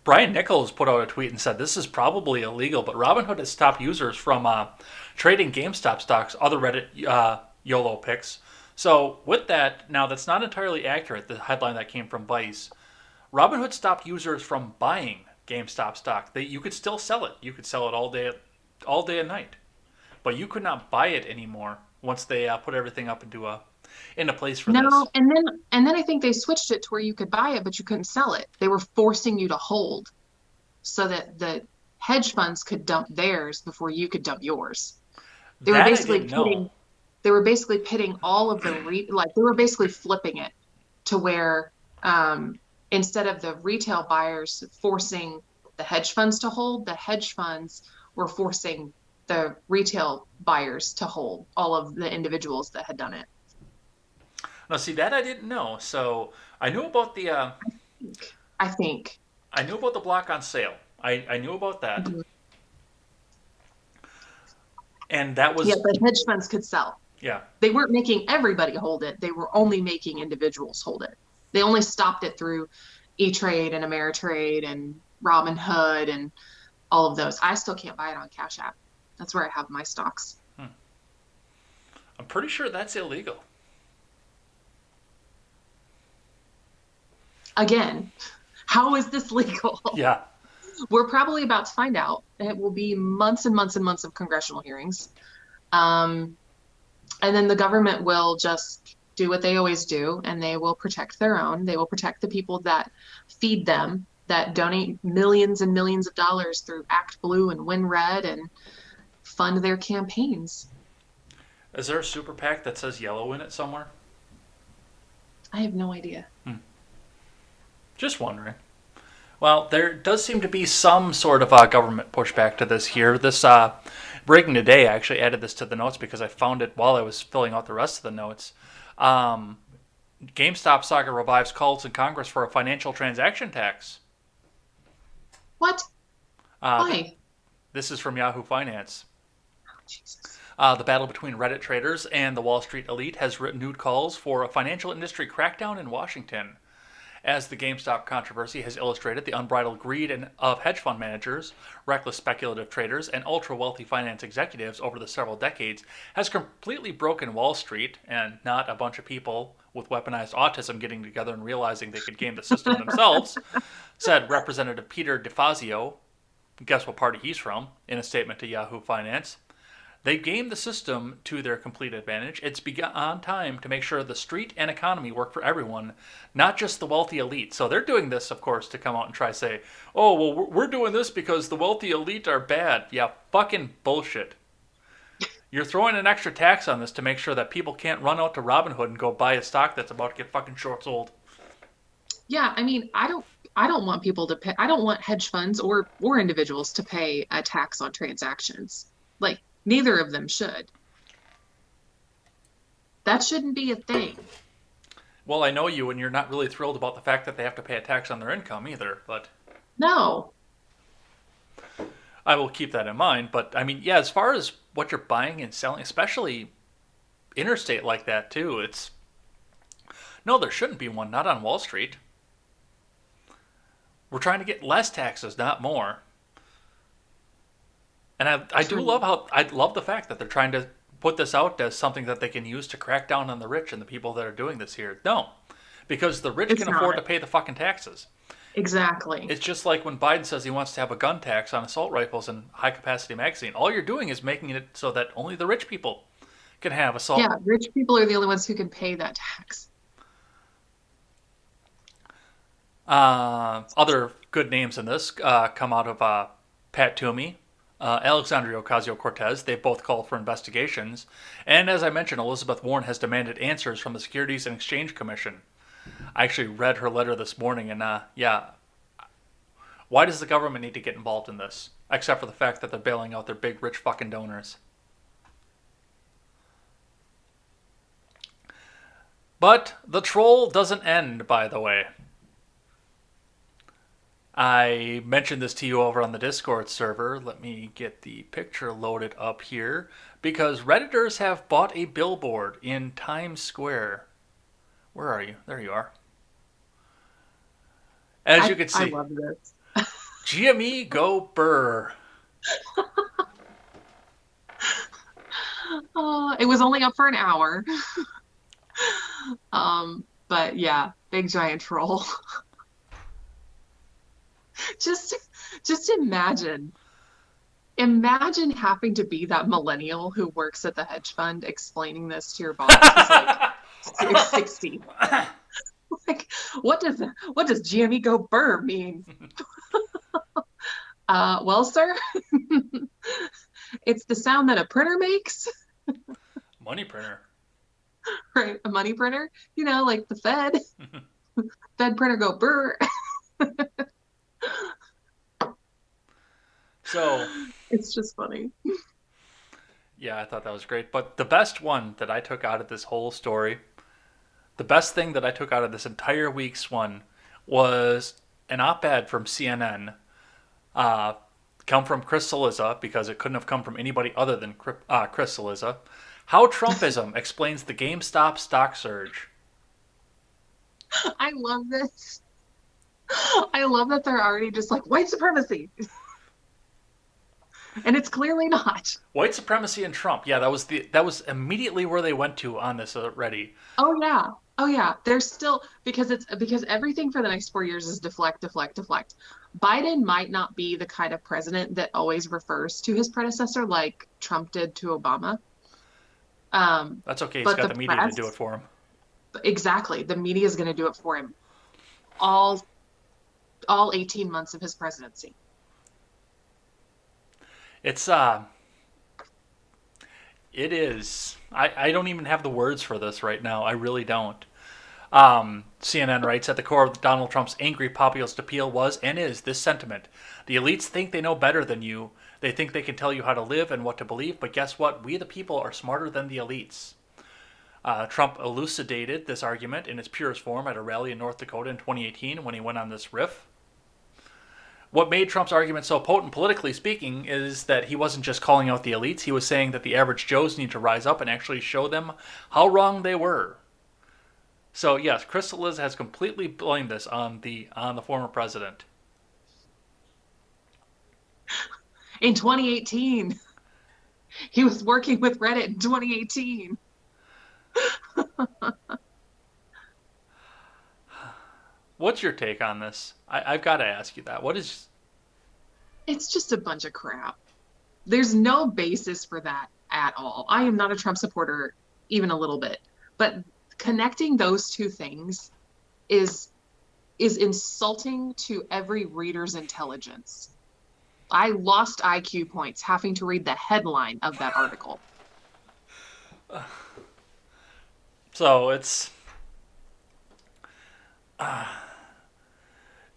A: Brian Nichols put out a tweet and said this is probably illegal, but Robinhood has stopped users from trading GameStop stocks, other Reddit YOLO picks. So, with that, now that's not entirely accurate, the headline that came from Vice. Robinhood stopped users from buying GameStop stock. You could still sell it. You could sell it all day and night, but you could not buy it anymore once they put everything up into place for this.
B: No, and then I think they switched it to where you could buy it, but you couldn't sell it. They were forcing you to hold so that the hedge funds could dump theirs before you could dump yours. They were
A: That I
B: basically
A: didn't know.
B: pitting they were basically pitting all of the like they were basically flipping it to where instead of the retail buyers forcing the hedge funds to hold, the hedge funds were forcing the retail buyers to hold all of the individuals that had done it.
A: Now, see that I didn't know. So I knew about
B: I think.
A: I knew about the block on sale. I knew about that,
B: Mhm.
A: and that
B: Yeah,
A: was
B: the hedge funds could sell.
A: yeah.
B: They weren't making everybody hold it. They were only making individuals hold it. They only stopped it through E-Trade and Ameritrade and Robinhood and all of those. I still can't buy it on Cash App. That's where I have my stocks.
A: I'm pretty sure that's illegal.
B: Again, how is this legal?
A: Yeah.
B: We're probably about to find out. It will be months and months and months of congressional hearings. Um, and then the government will just do what they always do, and they will protect their own. They will protect the people that feed them, that donate millions and millions of dollars through Act Blue and Win Red and fund their campaigns.
A: Is there a super PAC that says yellow in it somewhere?
B: I have no idea.
A: Just wondering. Well, there does seem to be some sort of government pushback to this here. This breaking today, I actually added this to the notes because I found it while I was filling out the rest of the notes. Um, GameStop saga revives calls in Congress for a financial transaction tax.
B: What?
A: Uh, th-
B: Why?
A: this is from Yahoo Finance.
B: Oh, Jesus.
A: The battle between Reddit traders and the Wall Street elite has renewed calls for a financial industry crackdown in Washington. As the GameStop controversy has illustrated, the unbridled greed of hedge fund managers, reckless speculative traders, and ultra wealthy finance executives over the several decades has completely broken Wall Street, and not a bunch of people with weaponized autism getting together and realizing they could game the system themselves, said Representative Peter DeFazio. Guess what party he's from? In a statement to Yahoo Finance. They've gamed the system to their complete advantage. It's begun time to make sure the street and economy work for everyone, not just the wealthy elite. So they're doing this, of course, to come out and try to say, oh, well, we're doing this because the wealthy elite are bad. Yeah, fucking bullshit. You're throwing an extra tax on this to make sure that people can't run out to Robinhood and go buy a stock that's about to get fucking short sold.
B: Yeah, I mean, I don't want people to pay. I don't want hedge funds or individuals to pay a tax on transactions. Like neither of them should. That shouldn't be a thing.
A: Well, I know you, and you're not really thrilled about the fact that they have to pay a tax on their income either, but
B: No.
A: I will keep that in mind. But I mean, yeah, as far as what you're buying and selling, especially interstate like that too, it's No, there shouldn't be one. Not on Wall Street. We're trying to get less taxes, not more. And I do love
B: True.
A: how I love the fact that they're trying to put this out as something that they can use to crack down on the rich and the people that are doing this here. No, because the rich
B: It's
A: can afford
B: not.
A: to pay the fucking taxes.
B: Exactly.
A: It's just like when Biden says he wants to have a gun tax on assault rifles and high capacity magazine. All you're doing is making it so that only the rich people can have
B: Yeah,
A: assault.
B: rich people are the only ones who can pay that tax.
A: Other good names in this come out of Pat Toomey, Alexandria Ocasio Cortez. They've both called for investigations. And as I mentioned, Elizabeth Warren has demanded answers from the Securities and Exchange Commission. I actually read her letter this morning, and yeah, why does the government need to get involved in this? Except for the fact that they're bailing out their big, rich fucking donors. But the troll doesn't end, by the way. I mentioned this to you over on the Discord server. Let me get the picture loaded up here. Because Redditors have bought a billboard in Times Square. Where are you? There you are. As you can
B: I
A: see,
B: love this.
A: GME Go Burr.
B: It was only up for an hour. But yeah, big giant troll. Just just imagine having to be that millennial who works at the hedge fund explaining this to your boss who's like 60. Like, what does GME go burr mean? Well, sir, it's the sound that a printer makes,
A: Money printer.
B: right? A money printer, like the Fed printer go burr.
A: So,
B: It's just funny.
A: yeah, I thought that was great. But the best one that I took out of this whole story, the best thing that I took out of this entire week's one was an op ed from CNN, uh, come from Chris Cillizza, because it couldn't have come from anybody other than Chris Cillizza. How Trumpism explains the GameStop stock surge.
B: I love this. I love that they're already just like white supremacy, and it's clearly not.
A: White supremacy and Trump. Yeah, that was immediately where they went to on this already.
B: Oh yeah. Oh yeah. There's still because everything for the next 4 years is deflect, deflect, deflect. Biden might not be the kind of president that always refers to his predecessor like Trump did to Obama.
A: That's okay. He's
B: But
A: got
B: the
A: the media to do it
B: press,
A: for him.
B: exactly, the media is going to do it for him all all 18 months of his presidency.
A: It's it is. I don't even have the words for this right now. I really don't. CNN writes, at the core of Donald Trump's angry populist appeal was and is this sentiment. The elites think they know better than you. They think they can tell you how to live and what to believe, but guess what? We the people are smarter than the elites. Trump elucidated this argument in its purest form at a rally in North Dakota in 2018 when he went on this riff. What made Trump's argument so potent politically speaking is that he wasn't just calling out the elites, he was saying that the average Joes need to rise up and actually show them how wrong they were. So yes, Chris Liz has completely blamed this on the former president.
B: In 2018, he was working with Reddit in 2018.
A: What's your take on this? I've got to ask you that. What is?
B: It's just a bunch of crap. There's no basis for that at all. I am not a Trump supporter, even a little bit. But connecting those two things is insulting to every reader's intelligence. I lost IQ points having to read the headline of that article.
A: So it's.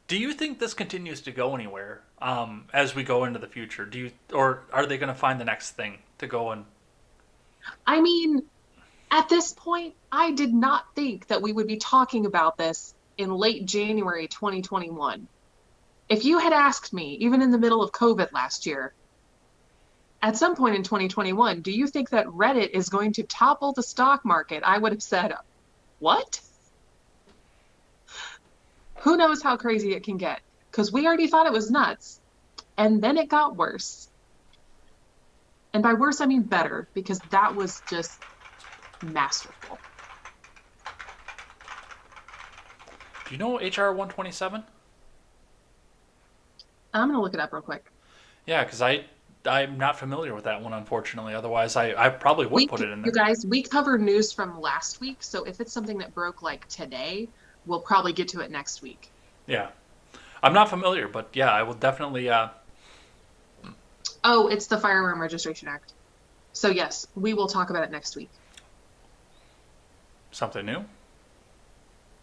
A: Do you think this continues to go anywhere as we go into the future? Or are they going to find the next thing to go and?
B: I mean, at this point, I did not think that we would be talking about this in late January 2021. If you had asked me, even in the middle of COVID last year, at some point in 2021, do you think that Reddit is going to topple the stock market? I would have said, what? Who knows how crazy it can get? Because we already thought it was nuts, and then it got worse. And by worse, I mean better, because that was just masterful.
A: Do you know HR 127?
B: I'm going to look it up real quick.
A: Yeah, because I'm not familiar with that one, unfortunately. Otherwise, I probably would put it in
B: You
A: there.
B: guys, we covered news from last week. So if it's something that broke like today, we'll probably get to it next week.
A: Yeah, I'm not familiar, but yeah, I will definitely.
B: Oh, it's the Firearm Registration Act. So yes, we will talk about it next week.
A: Something new,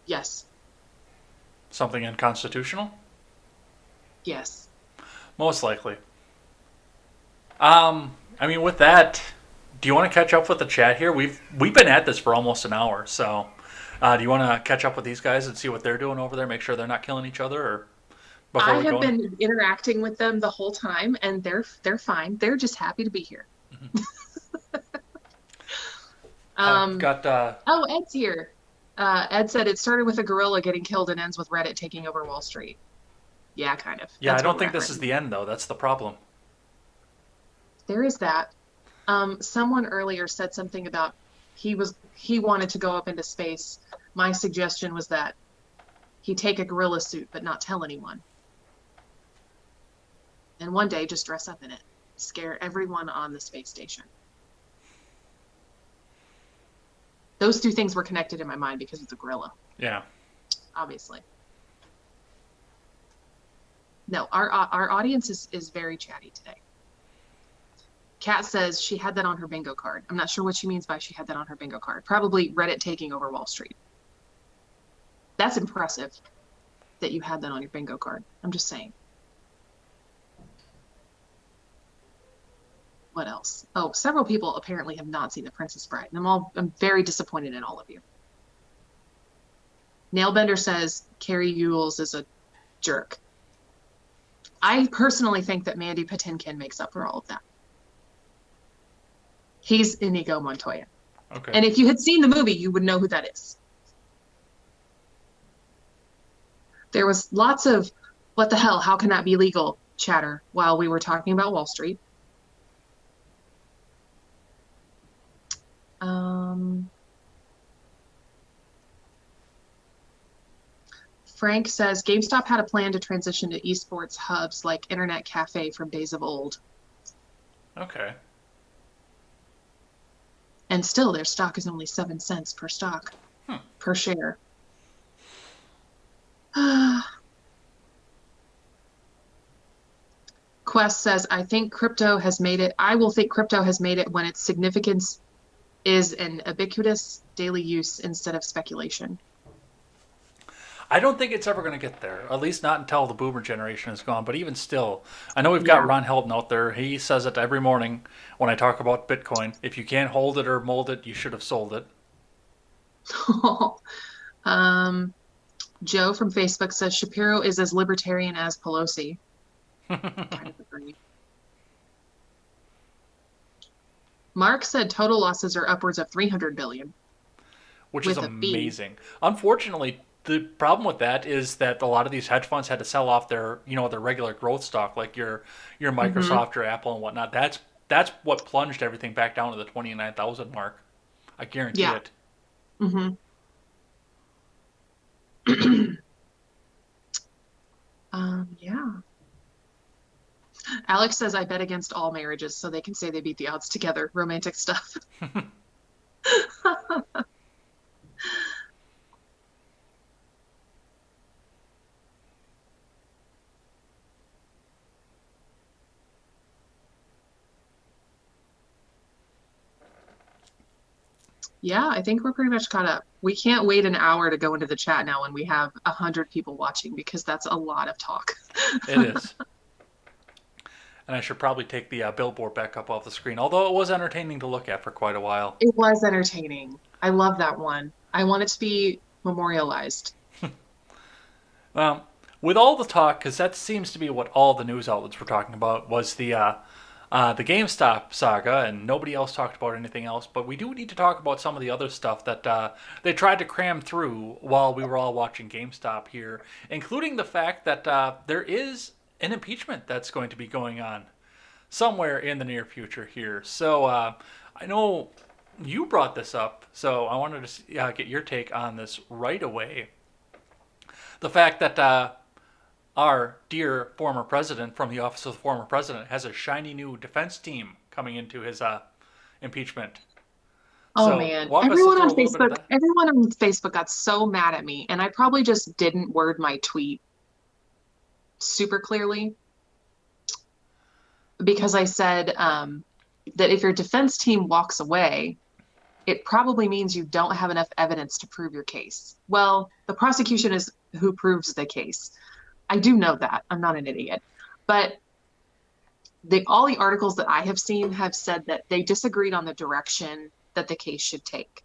B: Yes.
A: something unconstitutional,
B: Yes.
A: most likely. I mean, with that, do you want to catch up with the chat here? We've been at this for almost an hour, so do you want to catch up with these guys and see what they're doing over there? Make sure they're not killing each other, or before
B: I
A: we
B: have
A: go in?
B: been interacting with them the whole time and they're fine. They're just happy to be here.
A: I've
B: Um,
A: got
B: oh, Ed's here. Ed said it started with a gorilla getting killed and ends with Reddit taking over Wall Street. Yeah, kind of.
A: yeah. I
B: That's where
A: don't
B: we're
A: think
B: at
A: this
B: right
A: is
B: now.
A: the end though. That's the problem.
B: There is that. Someone earlier said something about he wanted to go up into space. My suggestion was that he take a gorilla suit but not tell anyone. And one day just dress up in it. Scare everyone on the space station. Those two things were connected in my mind because of the gorilla,
A: Yeah.
B: obviously. No, our audience is very chatty today. Kat says she had that on her bingo card. I'm not sure what she means by she had that on her bingo card. Probably Reddit taking over Wall Street. That's impressive that you had that on your bingo card. I'm just saying. What else? Oh, several people apparently have not seen The Princess Bride, and I'm very disappointed in all of you. Nailbender says Carrie Ewells is a jerk. I personally think that Mandy Patinkin makes up for all of that. He's Inigo Montoya.
A: Okay.
B: And if you had seen the movie, you would know who that is. There was lots of what the hell, how can that be legal chatter while we were talking about Wall Street. Frank says GameStop had a plan to transition to esports hubs like Internet Cafe from days of old.
A: Okay.
B: And still their stock is only 7 cents per stock, per share. Quest says, I think crypto has made it. I will think crypto has made it when its significance is an ubiquitous daily use instead of speculation.
A: I don't think it's ever going to get there. At least not until the boomer generation is gone. But even still, I know we've got Ron Helton out there. He says it every morning when I talk about Bitcoin. If you can't hold it or mold it, you should have sold it.
B: Joe from Facebook says Shapiro is as libertarian as Pelosi. Kind of agree. Mark said total losses are upwards of 300 billion.
A: Which is
B: With a B.
A: amazing. Unfortunately, the problem with that is that a lot of these hedge funds had to sell off their, their regular growth stock, like your Microsoft, your Apple, and whatnot. That's what plunged everything back down to the 29,000 mark. I guarantee
B: Yeah.
A: it.
B: Yeah. Alex says I bet against all marriages so they can say they beat the odds together. Romantic stuff. Yeah, I think we're pretty much caught up. We can't wait an hour to go into the chat now when we have 100 people watching because that's a lot of talk.
A: It is. And I should probably take the billboard back up off the screen, although it was entertaining to look at for quite a while.
B: It was entertaining. I love that one. I want it to be memorialized.
A: With all the talk, because that seems to be what all the news outlets were talking about, was the the GameStop saga, and nobody else talked about anything else. But we do need to talk about some of the other stuff that they tried to cram through while we were all watching GameStop here, including the fact that there is an impeachment that's going to be going on somewhere in the near future here. So I know you brought this up, so I wanted to get your take on this right away. The fact that our dear former president from the office of the former president has a shiny new defense team coming into his impeachment.
B: Oh
A: So
B: man,
A: walk us through a little bit of that.
B: everyone on Facebook got so mad at me, and I probably just didn't word my tweet super clearly because I said that if your defense team walks away, it probably means you don't have enough evidence to prove your case. Well, the prosecution is who proves the case. I do know that. I'm not an idiot. But all the articles that I have seen have said that they disagreed on the direction that the case should take.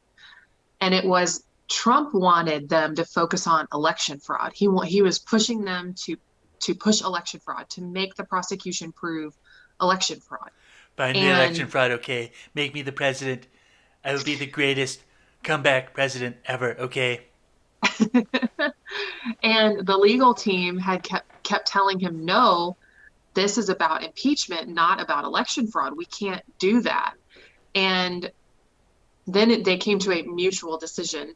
B: And it was Trump wanted them to focus on election fraud. He was pushing them to push election fraud, to make the prosecution prove election fraud.
A: Find me election
B: And
A: fraud, okay? Make me the president. I will be the greatest comeback president ever, okay?
B: and the legal team had kept telling him, no, this is about impeachment, not about election fraud. We can't do that. And then they came to a mutual decision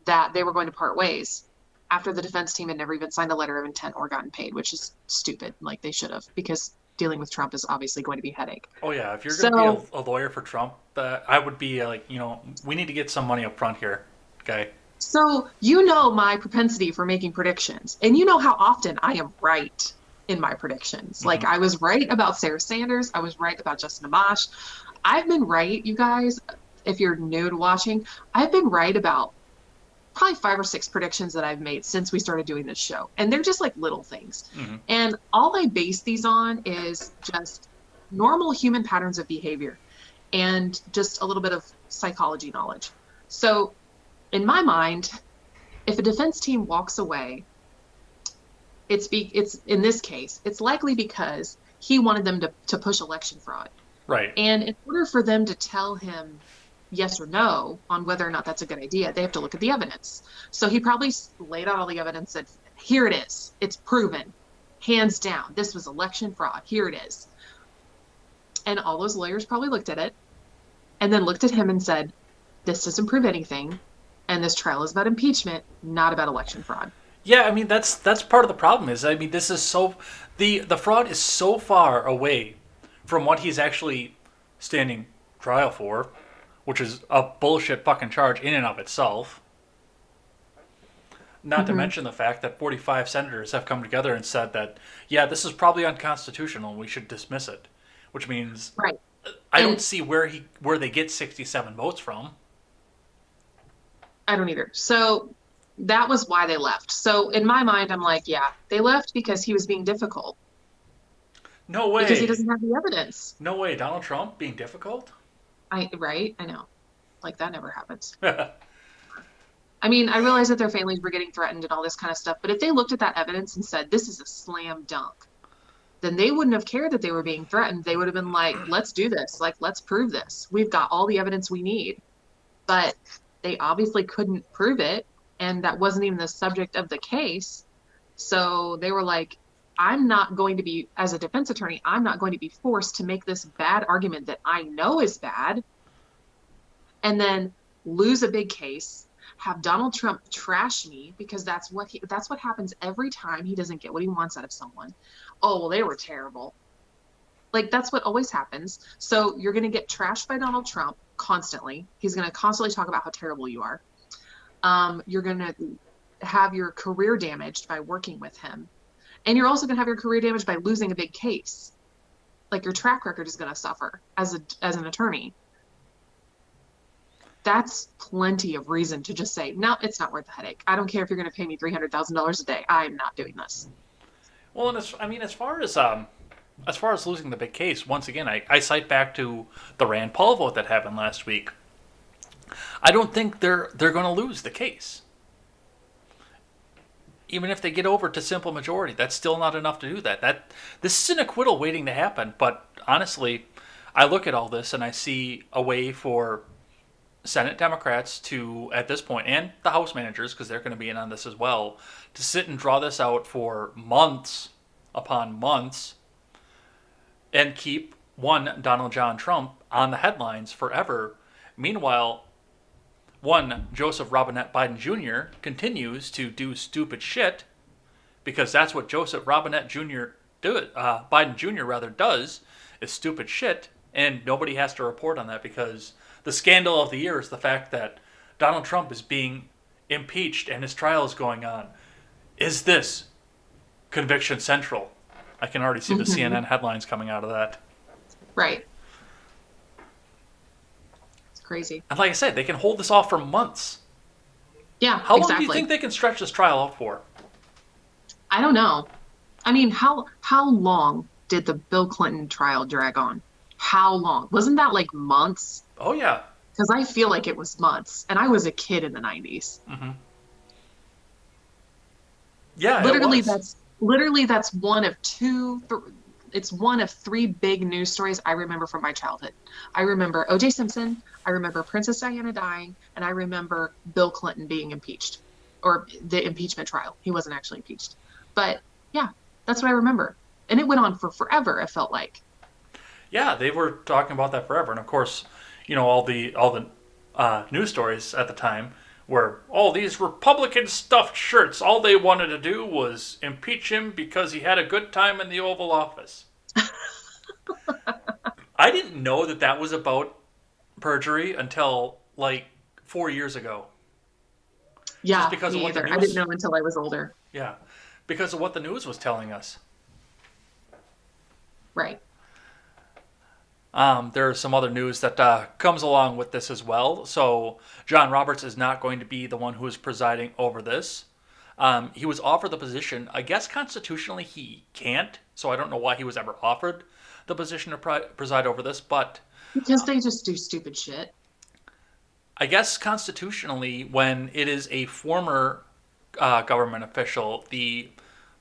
B: that they were going to part ways after the defense team had never even signed a letter of intent or gotten paid, which is stupid. Like they should have, because dealing with Trump is obviously going to be a headache.
A: Oh yeah, if you're going to
B: So,
A: be a lawyer for Trump, I would be like, we need to get some money up front here, okay?
B: so you know my propensity for making predictions, and you know how often I am right in my predictions. Like
A: Hmm.
B: I was right about Sarah Sanders, I was right about Justin Amash. I've been right, you guys. If you're new to watching, I've been right about probably 5 or 6 predictions that I've made since we started doing this show. And they're just like little things.
A: Hmm.
B: And all I base these on is just normal human patterns of behavior and just a little bit of psychology knowledge. So, in my mind, if a defense team walks away, it's in this case, it's likely because he wanted them to push election fraud.
A: Right.
B: And in order for them to tell him yes or no on whether or not that's a good idea, they have to look at the evidence. So he probably laid out all the evidence, said, here it is. It's proven. Hands down. This was election fraud. Here it is. And all those lawyers probably looked at it and then looked at him and said, this doesn't prove anything. And this trial is about impeachment, not about election fraud.
A: Yeah, I mean that's part of the problem is I mean this is so the fraud is so far away from what he's actually standing trial for, which is a bullshit fucking charge in and of itself. Not to
B: Mm-hmm.
A: mention the fact that 45 senators have come together and said that, yeah, this is probably unconstitutional and we should dismiss it. Which means
B: Right.
A: I don't
B: And
A: see where they get 67 votes from.
B: I don't either. So that was why they left. So in my mind, I'm like, yeah, they left because he was being difficult
A: No
B: because he
A: way.
B: doesn't have the evidence.
A: No way. Donald Trump being difficult?
B: Right? I know. Like that never happens. I mean, I realize that their families were getting threatened and all this kind of stuff, but if they looked at that evidence and said, this is a slam dunk, then they wouldn't have cared that they were being threatened. They would have been like, let's do this. Like, let's prove this. We've got all the evidence we need. But they obviously couldn't prove it. And that wasn't even the subject of the case. So they were like, I'm not going to be, as a defense attorney, I'm not going to be forced to make this bad argument that I know is bad and then lose a big case, have Donald Trump trash me because that's what happens every time he doesn't get what he wants out of someone. Oh, well, they were terrible. Like that's what always happens. So you're going to get trashed by Donald Trump constantly. He's going to constantly talk about how terrible you are. You're going to have your career damaged by working with him. And you're also going to have your career damaged by losing a big case. Like your track record is going to suffer as an attorney. That's plenty of reason to just say, no, it's not worth the headache. I don't care if you're going to pay me $300,000 a day. I'm not doing this.
A: Well, and I mean, as far as losing the big case, once again, I cite back to the Rand Paul vote that happened last week. I don't think they're going to lose the case. even if they get over to simple majority, that's still not enough to do that. This is an acquittal waiting to happen. But honestly, I look at all this and I see a way for Senate Democrats to, at this point, and the House managers, because they're going to be in on this as well, to sit and draw this out for months upon months and keep one Donald John Trump on the headlines forever. Meanwhile, one Joseph Robinette Biden Jr. continues to do stupid shit because that's what Joseph Robinette Jr. Biden Jr. rather does is stupid shit, and nobody has to report on that because the scandal of the year is the fact that Donald Trump is being impeached and his trial is going on. Is this conviction central? I can already see the CNN headlines coming out of that.
B: Right. It's crazy.
A: And like I said, they can hold this off for months.
B: Yeah,
A: How long
B: exactly.
A: do you think they can stretch this trial out for?
B: I don't know. I mean, how long did the Bill Clinton trial drag on? How long? Wasn't that like months?
A: Oh, yeah.
B: Because I feel like it was months, and I was a kid in the 90s.
A: Mm-hmm. Yeah,
B: Literally,
A: it was.
B: that's one of it's one of three big news stories I remember from my childhood. I remember O.J. Simpson, I remember Princess Diana dying, and I remember Bill Clinton being impeached, or the impeachment trial. He wasn't actually impeached. But yeah, that's what I remember. And it went on for forever, it felt like.
A: Yeah, they were talking about that forever. And of course, all the news stories at the time were, oh, these Republican stuffed shirts. All they wanted to do was impeach him because he had a good time in the Oval Office. I didn't know that was about perjury until like 4 years ago.
B: Yeah,
A: Just because of
B: me
A: what the
B: either. I
A: news.
B: didn't know until I was older.
A: Yeah, because of what the news was telling us.
B: Right.
A: There's some other news that comes along with this as well. So John Roberts is not going to be the one who is presiding over this. He was offered the position. I guess constitutionally he can't, so I don't know why he was ever offered the position to preside over this. But
B: Because they just do stupid shit.
A: I guess constitutionally, when it is a former government official, the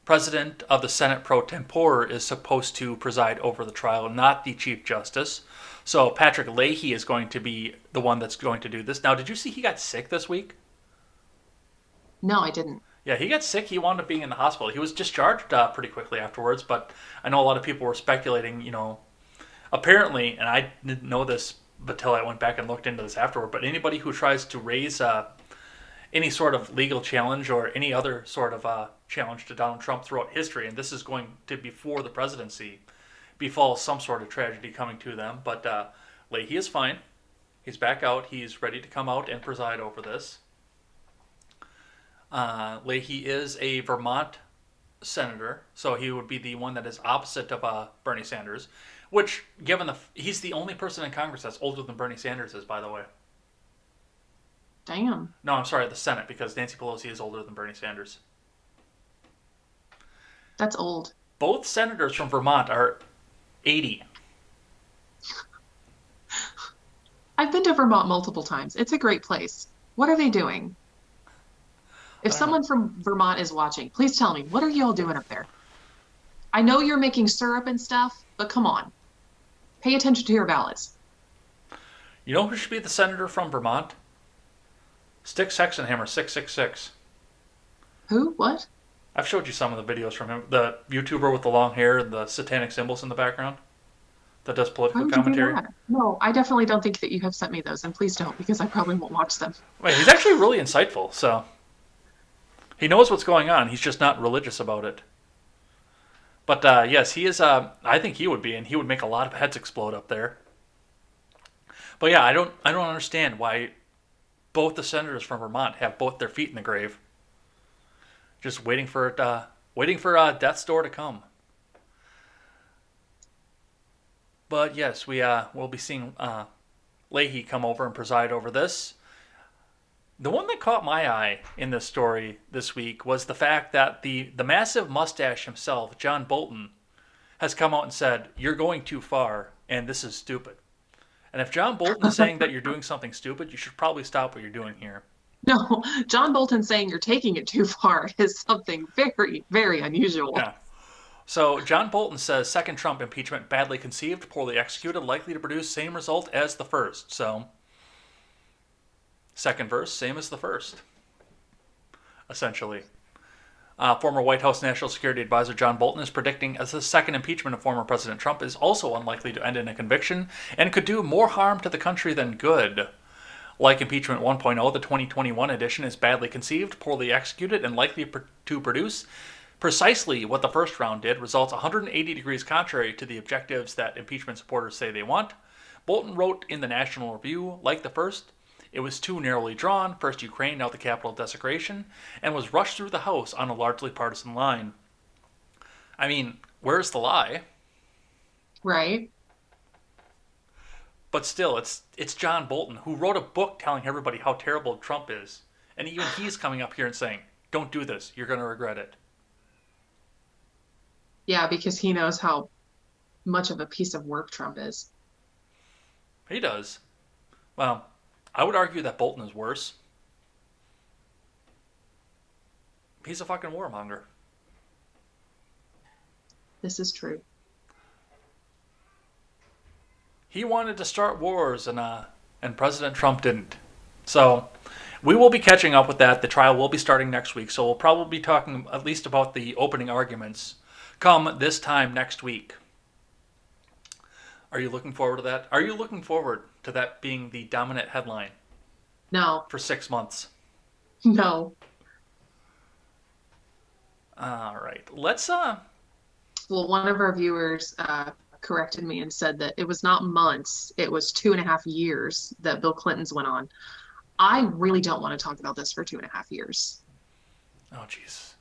A: president of the Senate pro tempore is supposed to preside over the trial, not the Chief Justice. So Patrick Leahy is going to be the one that's going to do this. Now, did you see he got sick this week?
B: No, I didn't.
A: Yeah, he got sick. He wound up being in the hospital. He was discharged pretty quickly afterwards, but I know a lot of people were speculating, apparently, and I didn't know this until I went back and looked into this afterward, but anybody who tries to raise any sort of legal challenge or any other sort of challenge to Donald Trump throughout history, and this is going to be before the presidency, befalls some sort of tragedy coming to them. But Leahy is fine. He's back out. He's ready to come out and preside over this. Leahy is a Vermont senator, so he would be the one that is opposite of Bernie Sanders, which, given he's the only person in Congress that's older than Bernie Sanders is, by the way.
B: Damn.
A: No, I'm sorry, the Senate, because Nancy Pelosi is older than Bernie Sanders.
B: That's old.
A: Both senators from Vermont are 80.
B: I've been to Vermont multiple times. It's a great place. What are they doing? If someone from Vermont is watching, please tell me, what are y'all doing up there? I know you're making syrup and stuff, but come on. Pay attention to your ballots.
A: You know who should be the senator from Vermont? Styx Hexenhammer 666.
B: Who? What?
A: I've showed you some of the videos from him. The YouTuber with the long hair and the satanic symbols in the background that does
B: Why
A: political
B: would you do
A: commentary.
B: that? No, I definitely don't think that you have sent me those, and please don't, because I probably won't watch them.
A: Wait, he's actually really insightful, so he knows what's going on. He's just not religious about it. But yes, he is. I think he would be, and he would make a lot of heads explode up there. But yeah, I don't understand why both the senators from Vermont have both their feet in the grave, just waiting for death's door to come. But yes, we'll be seeing Leahy come over and preside over this. The one that caught my eye in this story this week was the fact that the massive mustache himself, John Bolton, has come out and said, "You're going too far, and this is stupid." And if John Bolton is saying that you're doing something stupid, you should probably stop what you're doing here.
B: No, John Bolton saying you're taking it too far is something very, very unusual.
A: Yeah. So John Bolton says second Trump impeachment badly conceived, poorly executed, likely to produce same result as the first. So second verse, same as the first, essentially. Former White House National Security Advisor John Bolton is predicting as the second impeachment of former President Trump is also unlikely to end in a conviction and could do more harm to the country than good. Like Impeachment 1.0, the 2021 edition is badly conceived, poorly executed, and likely to produce precisely what the first round did, results 180 degrees contrary to the objectives that impeachment supporters say they want. Bolton wrote in the National Review, like the first, it was too narrowly drawn, first Ukraine, now the Capitol desecration, and was rushed through the House on a largely partisan line. I mean, where's the lie?
B: Right?
A: But still, it's John Bolton who wrote a book telling everybody how terrible Trump is. And even he's coming up here and saying, don't do this, you're going to regret it.
B: Yeah, because he knows how much of a piece of work Trump is.
A: He does. Well, I would argue that Bolton is worse. He's a fucking warmonger.
B: This is true.
A: He wanted to start wars, and President Trump didn't. So we will be catching up with that. The trial will be starting next week, so we'll probably be talking at least about the opening arguments come this time next week. Are you looking forward to that? Are you looking forward to that being the dominant headline
B: No,
A: for 6 months?
B: no.
A: All right, let's
B: Well, one of our viewers corrected me and said that it was not months, it was 2.5 years that Bill Clinton's went on. I really don't want to talk about this for 2.5 years.
A: Oh, jeez.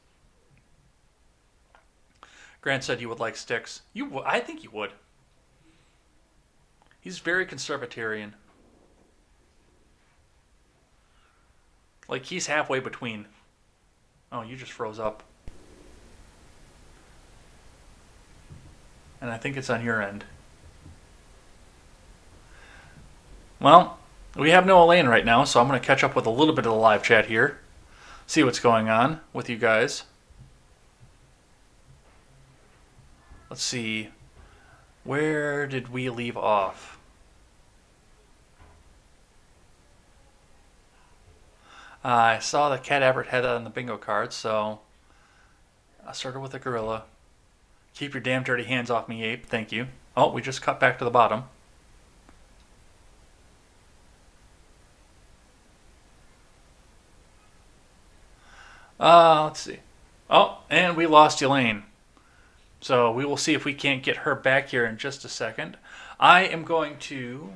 A: Grant said you would like sticks. I think you would. He's very conservatarian. Like, he's halfway between. Oh, you just froze up. And I think it's on your end. Well, we have no Elaine right now, so I'm going to catch up with a little bit of the live chat here. See what's going on with you guys. Let's see. Where did we leave off? I saw the cat Everett head on the bingo card, so I started with a gorilla. Keep your damn dirty hands off me, ape. Thank you. Oh, we just cut back to the bottom. Let's see. Oh, and we lost Elaine. So we will see if we can't get her back here in just a second. I am going to...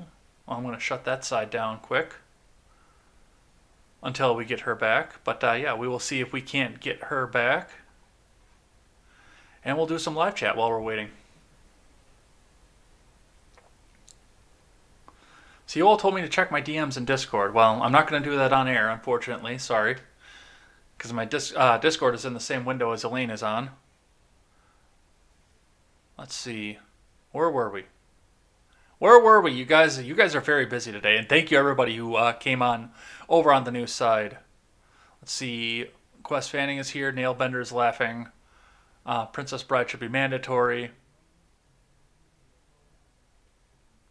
A: Well, I'm going to shut that side down quick until we get her back. But yeah, we will see if we can't get her back. And we'll do some live chat while we're waiting. So you all told me to check my DMs in Discord. Well, I'm not going to do that on air, unfortunately. Sorry. Because my Discord is in the same window as Elaine is on. Let's see. Where were we? Where were we? You guys are very busy today. And thank you, everybody who came on over on the news side. Let's see. Quest Fanning is here. Nailbender is laughing. Princess Bride should be mandatory.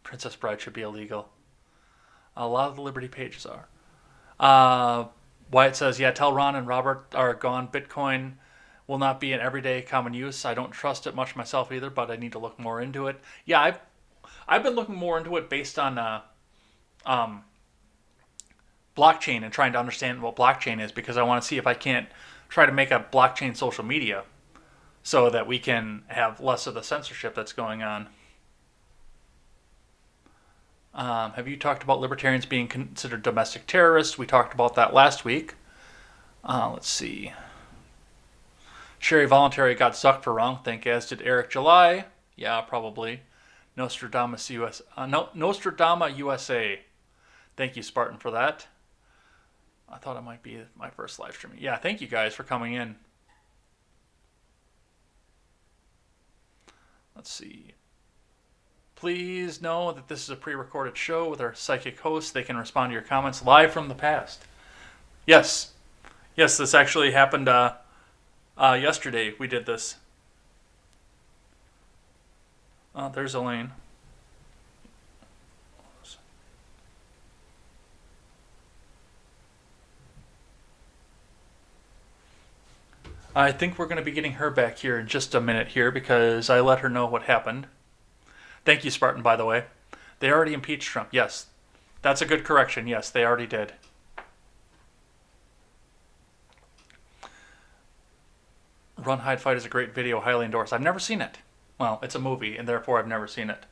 A: Princess Bride should be illegal. A lot of the Liberty pages are. Wyatt says, yeah, tell Ron and Robert are gone. Bitcoin will not be in everyday common use. I don't trust it much myself either, but I need to look more into it. Yeah, I've been looking more into it based on blockchain and trying to understand what blockchain is, because I want to see if I can't try to make a blockchain social media so that we can have less of the censorship that's going on. Have you talked about libertarians being considered domestic terrorists? We talked about that last week. Let's see. Sherry Voluntary got sucked for wrong think, as did Eric July. Yeah, probably. Nostradamus USA. Thank you, Spartan, for that. I thought it might be my first live stream. Yeah, thank you guys for coming in. Let's see. Please know that this is a pre-recorded show with our psychic hosts. They can respond to your comments live from the past. Yes. Yes, this actually happened yesterday. We did this. Oh, there's Elaine. I think we're going to be getting her back here in just a minute here because I let her know what happened. Thank you, Spartan, by the way. They already impeached Trump. Yes. That's a good correction. Yes, they already did. Run, Hide, Fight is a great video. Highly endorsed. I've never seen it. Well, it's a movie, and therefore I've never seen it.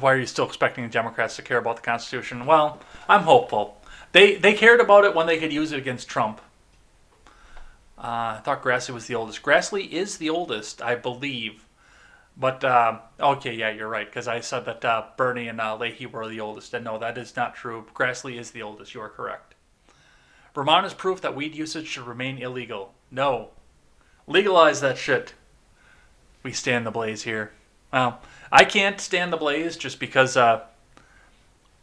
A: Why are you still expecting the Democrats to care about the Constitution? Well, I'm hopeful. They cared about it when they could use it against Trump. I thought Grassley was the oldest. Grassley is the oldest, I believe. But, okay, yeah, you're right, because I said that Bernie and Leahy were the oldest. And no, that is not true. Grassley is the oldest. You are correct. Vermont is proof that weed usage should remain illegal. No. Legalize that shit. We stand the blaze here. Well, I can't stand the blaze just because I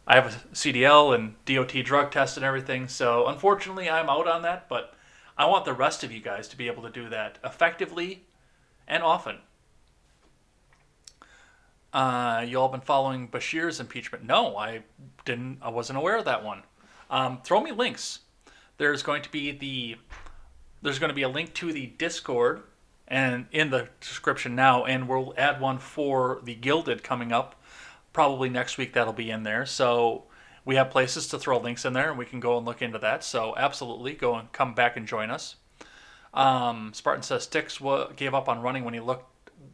A: have a CDL and DOT drug test and everything. So unfortunately, I'm out on that. But I want the rest of you guys to be able to do that effectively and often. You all been following Bashir's impeachment? No, I didn't. I wasn't aware of that one. Throw me links. There's going to be a link to the Discord and in the description now, and we'll add one for the Gilded coming up. Probably next week that'll be in there. So we have places to throw links in there, and we can go and look into that. So absolutely, go and come back and join us. Spartan says Styx gave up on running when he looked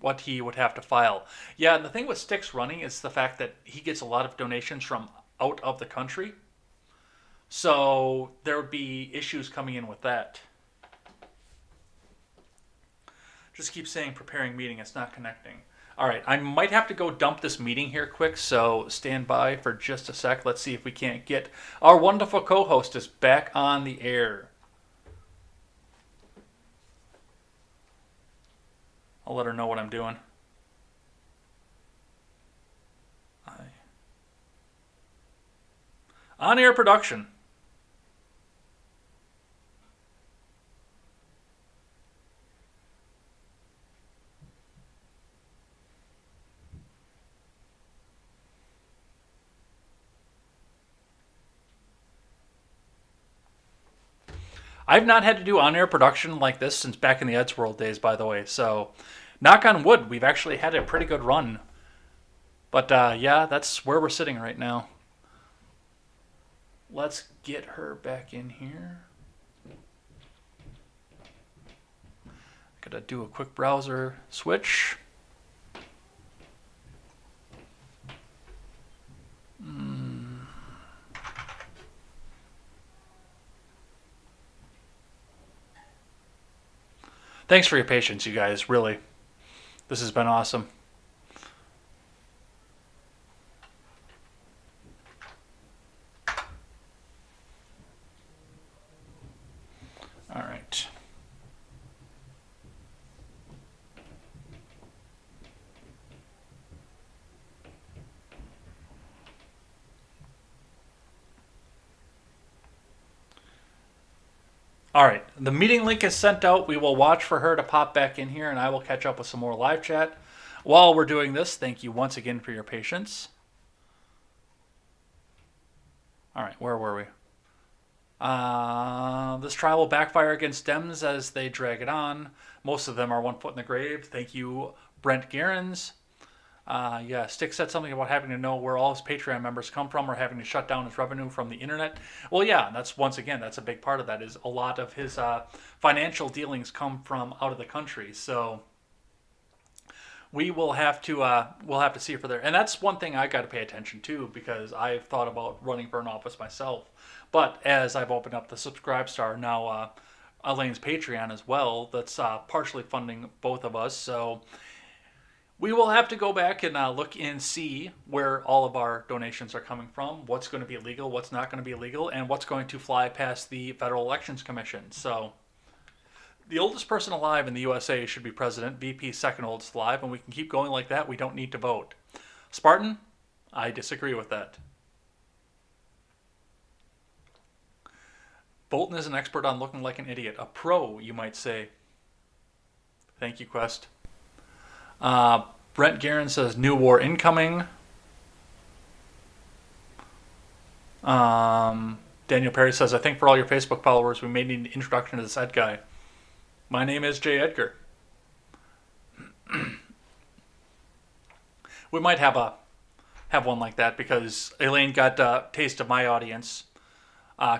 A: what he would have to file. Yeah, and the thing with Styx running is the fact that he gets a lot of donations from out of the country. So there would be issues coming in with that. Just keep saying preparing meeting. It's not connecting. All right, I might have to go dump this meeting here quick, so stand by for just a sec. Let's see if we can't get our wonderful co-hostess back on the air. I'll let her know what I'm doing. On-air production. I've not had to do on-air production like this since back in the Ed's World days, by the way. So, knock on wood, we've actually had a pretty good run. But yeah, that's where we're sitting right now. Let's get her back in here. Gotta do a quick browser switch. Thanks for your patience, you guys. Really, this has been awesome. All right. All right. The meeting link is sent out. We will watch for her to pop back in here, and I will catch up with some more live chat. While we're doing this, thank you once again for your patience. All right, where were we? This trial will backfire against Dems as they drag it on. Most of them are one foot in the grave. Thank you, Brent Gerens. Yeah, Stick said something about having to know where all his Patreon members come from or having to shut down his revenue from the internet. Well, yeah, that's once again, that's a big part of that is a lot of his financial dealings come from out of the country. So we will have to we'll have to see for there. And that's one thing I got to pay attention to because I've thought about running for an office myself. But as I've opened up the Subscribe Star now, Elaine's Patreon as well, that's partially funding both of us. So we will have to go back and look and see where all of our donations are coming from, what's going to be illegal, what's not going to be illegal, and what's going to fly past the Federal Elections Commission. So the oldest person alive in the USA should be president, VP second oldest alive, and we can keep going like that. We don't need to vote. Spartan, I disagree with that. Bolton is an expert on looking like an idiot. A pro, you might say. Thank you, Quest. Brent Guerin says, new war incoming. Daniel Perry says, I think for all your Facebook followers, we may need an introduction to this Ed guy. My name is Jay Edgar. We might have one like that because Elaine got a taste of my audience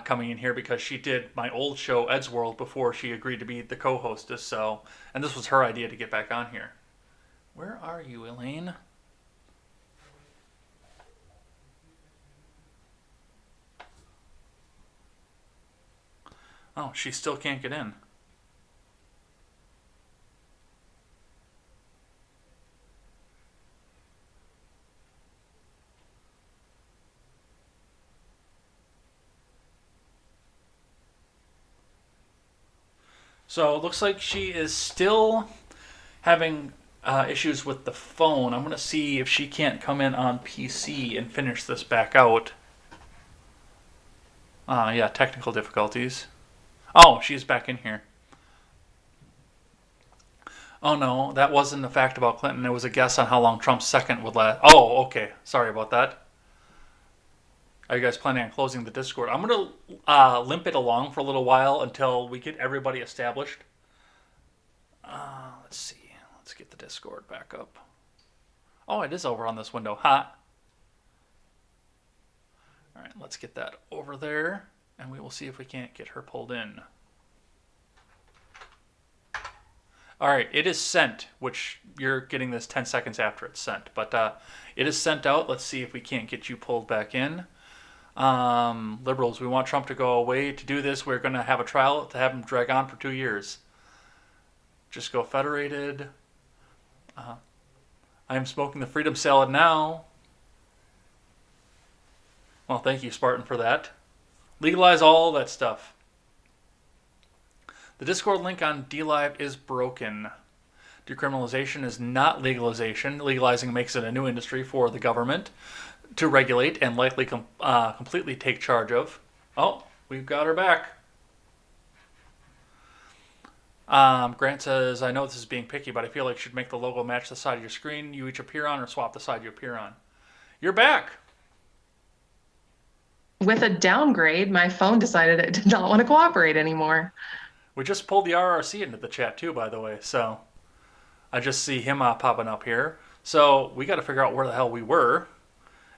A: coming in here because she did my old show Ed's World before she agreed to be the co-hostess. So, and this was her idea to get back on here. Where are you, Elaine? Oh, she still can't get in. So it looks like she is still having issues with the phone. I'm going to see if she can't come in on PC and finish this back out. Yeah, technical difficulties. Oh, she's back in here. Oh no, that wasn't a fact about Clinton. It was a guess on how long Trump's second would last. Oh, okay. Sorry about that. Are you guys planning on closing the Discord? I'm going to limp it along for a little while until we get everybody established. Let's see. Let's get the Discord back up. Oh, it is over on this window. Ha! All right, let's get that over there, and we will see if we can't get her pulled in. All right, it is sent, which you're getting this 10 seconds after it's sent. But it is sent out. Let's see if we can't get you pulled back in. Liberals, we want Trump to go away. To do this, we're going to have a trial to have him drag on for 2 years. Just go federated. I am smoking the freedom salad now. Well, thank you, Spartan, for that. Legalize all that stuff. The Discord link on DLive is broken. Decriminalization is not legalization. Legalizing makes it a new industry for the government to regulate and likely completely take charge of. Oh, we've got her back. Grant says, I know this is being picky, but I feel like you should make the logo match the side of your screen you each appear on or swap the side you appear on. You're back.
B: With a downgrade, my phone decided it did not want to cooperate anymore.
A: We just pulled the RRC into the chat too, by the way, so I just see him popping up here. So we got to figure out where the hell we were,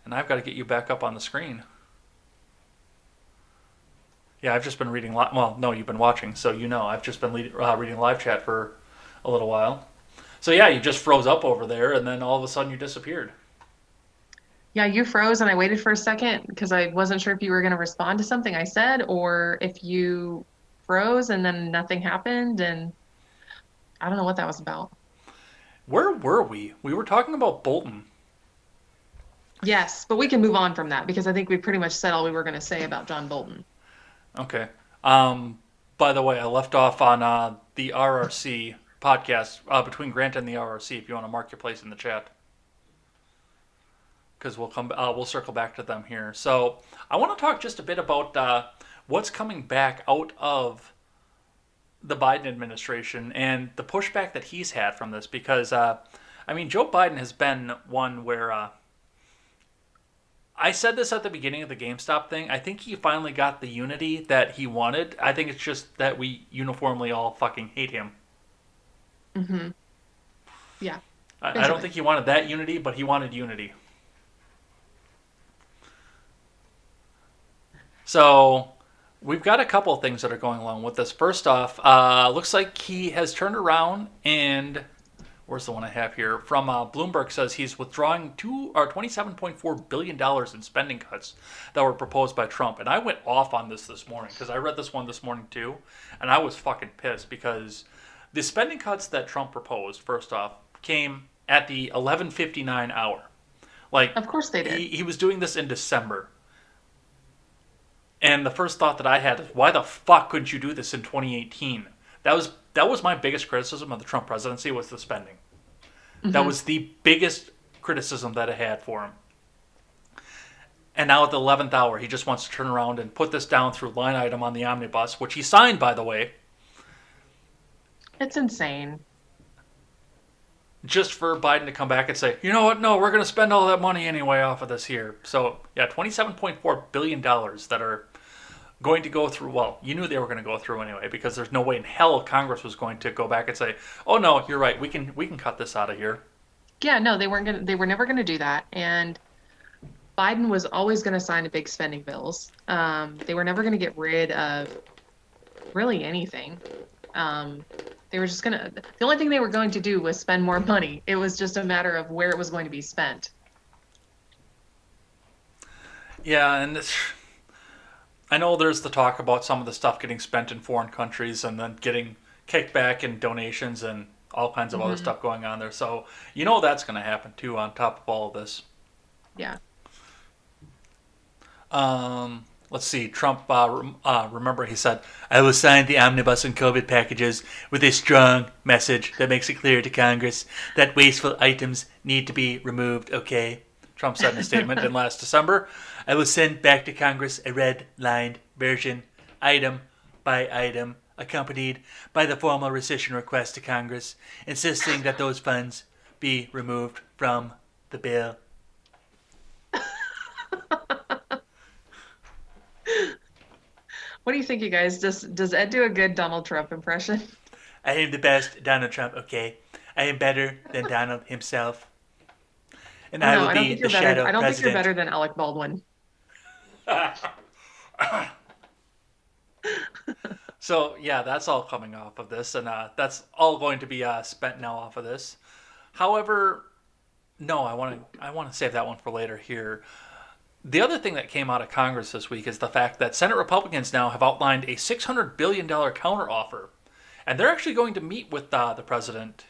A: and I've got to get you back up on the screen. Yeah, I've just been reading. Well, no, you've been watching, so you know. I've just been reading live chat for a little while. So yeah, you just froze up over there, and then all of a sudden you disappeared.
B: Yeah, you froze, and I waited for a second because I wasn't sure if you were going to respond to something I said or if you froze and then nothing happened, and I don't know what that was about.
A: Where were we? We were talking about Bolton.
B: Yes, but we can move on from that because I think we pretty much said all we were going to say about John Bolton.
A: Okay. By the way, I left off on the RRC podcast between Grant and the RRC. If you want to mark your place in the chat, because we'll circle back to them here. So I want to talk just a bit about what's coming back out of the Biden administration and the pushback that he's had from this. Because I mean, Joe Biden has been one where. I said this at the beginning of the Gamestop thing. I think he finally got the unity that he wanted. I think it's just that we uniformly all fucking hate him.
B: Mm-hmm. Yeah.
A: I don't think he wanted that unity, but he wanted unity. So we've got a couple of things that are going along with this. First off, looks like he has turned around and... Where's the one I have here? From Bloomberg says he's withdrawing $27.4 billion in spending cuts that were proposed by Trump. And I went off on this morning because I read this one this morning too. And I was fucking pissed because the spending cuts that Trump proposed, first off, came at the 11:59 hour. Like,
B: of course they did.
A: He was doing this in December. And the first thought that I had is, why the fuck couldn't you do this in 2018? That was my biggest criticism of the Trump presidency, was the spending. Mm-hmm. That was the biggest criticism that I had for him. And now at the 11th hour, he just wants to turn around and put this down through line item on the omnibus, which he signed, by the way,
B: It's insane.
A: just for Biden to come back and say, you know what? No, we're going to spend all that money anyway off of this here. So, yeah, $27.4 billion that are going to go through. Well, you knew they were going to go through anyway, because there's no way in hell Congress was going to go back and say, oh, no, you're right. We can cut this out of here.
B: Yeah, no, they were never gonna do that. And Biden was always gonna sign the big spending bills. They were never gonna get rid of really anything. Um, they were just gonna, the only thing they were going to do was spend more money. It was just a matter of where it was going to be spent.
A: Yeah, and I know there's the talk about some of the stuff getting spent in foreign countries and then getting kicked back in donations and all kinds of other
B: Hmm.
A: stuff going on there. So that's going to happen too on top of all of this.
B: Yeah.
A: Let's see. Trump, remember he said, I will sign the omnibus and COVID packages with a strong message that makes it clear to Congress that wasteful items need to be removed, okay? Trump said in a statement in last December, I will send back to Congress a red-lined version, item by item, accompanied by the formal rescission request to Congress, insisting that those funds be removed from the bill.
B: What do you think, you guys? Does Ed do a good Donald Trump impression?
A: I am the best Donald Trump, okay? I am better than Donald himself. And
B: Oh
A: I
B: no,
A: will
B: I don't
A: be
B: think
A: the
B: you're better.
A: shadow
B: I don't think you're
A: president.
B: better than Alec Baldwin.
A: So yeah, that's all coming off of this, and that's all going to be spent now off of this. However, no, I want to save that one for later here. The other thing that came out of Congress this week is the fact that Senate Republicans now have outlined a $600 billion counteroffer, and they're actually going to meet with the president.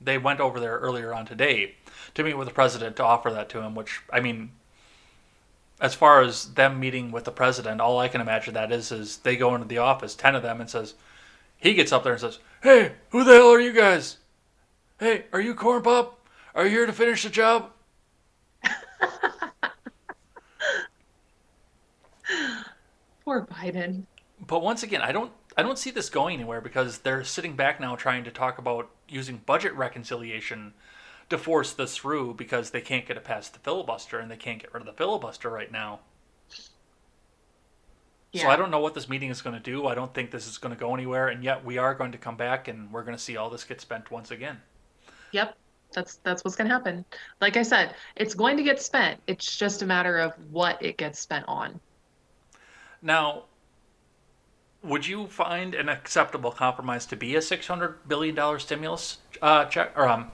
A: They went over there earlier on today to meet with the president to offer that to him. Which, I mean, as far as them meeting with the president, all I can imagine that is they go into the office, 10 of them, and says, he gets up there and says, hey, who the hell are you guys? Hey, are you Corn Pop? Are you here to finish the job?
B: Poor Biden.
A: But once again, I don't see this going anywhere, because they're sitting back now trying to talk about using budget reconciliation to force this through, because they can't get it past the filibuster, and they can't get rid of the filibuster right now. So I
B: Yeah.
A: don't know what this meeting is going to do. I don't think this is going to go anywhere, and yet we are going to come back and we're going to see all this get spent once again.
B: Yep. That's what's gonna happen. Like I said, it's going to get spent. It's just a matter of what it gets spent on.
A: Now, would you find an acceptable compromise to be a $600 billion stimulus check, or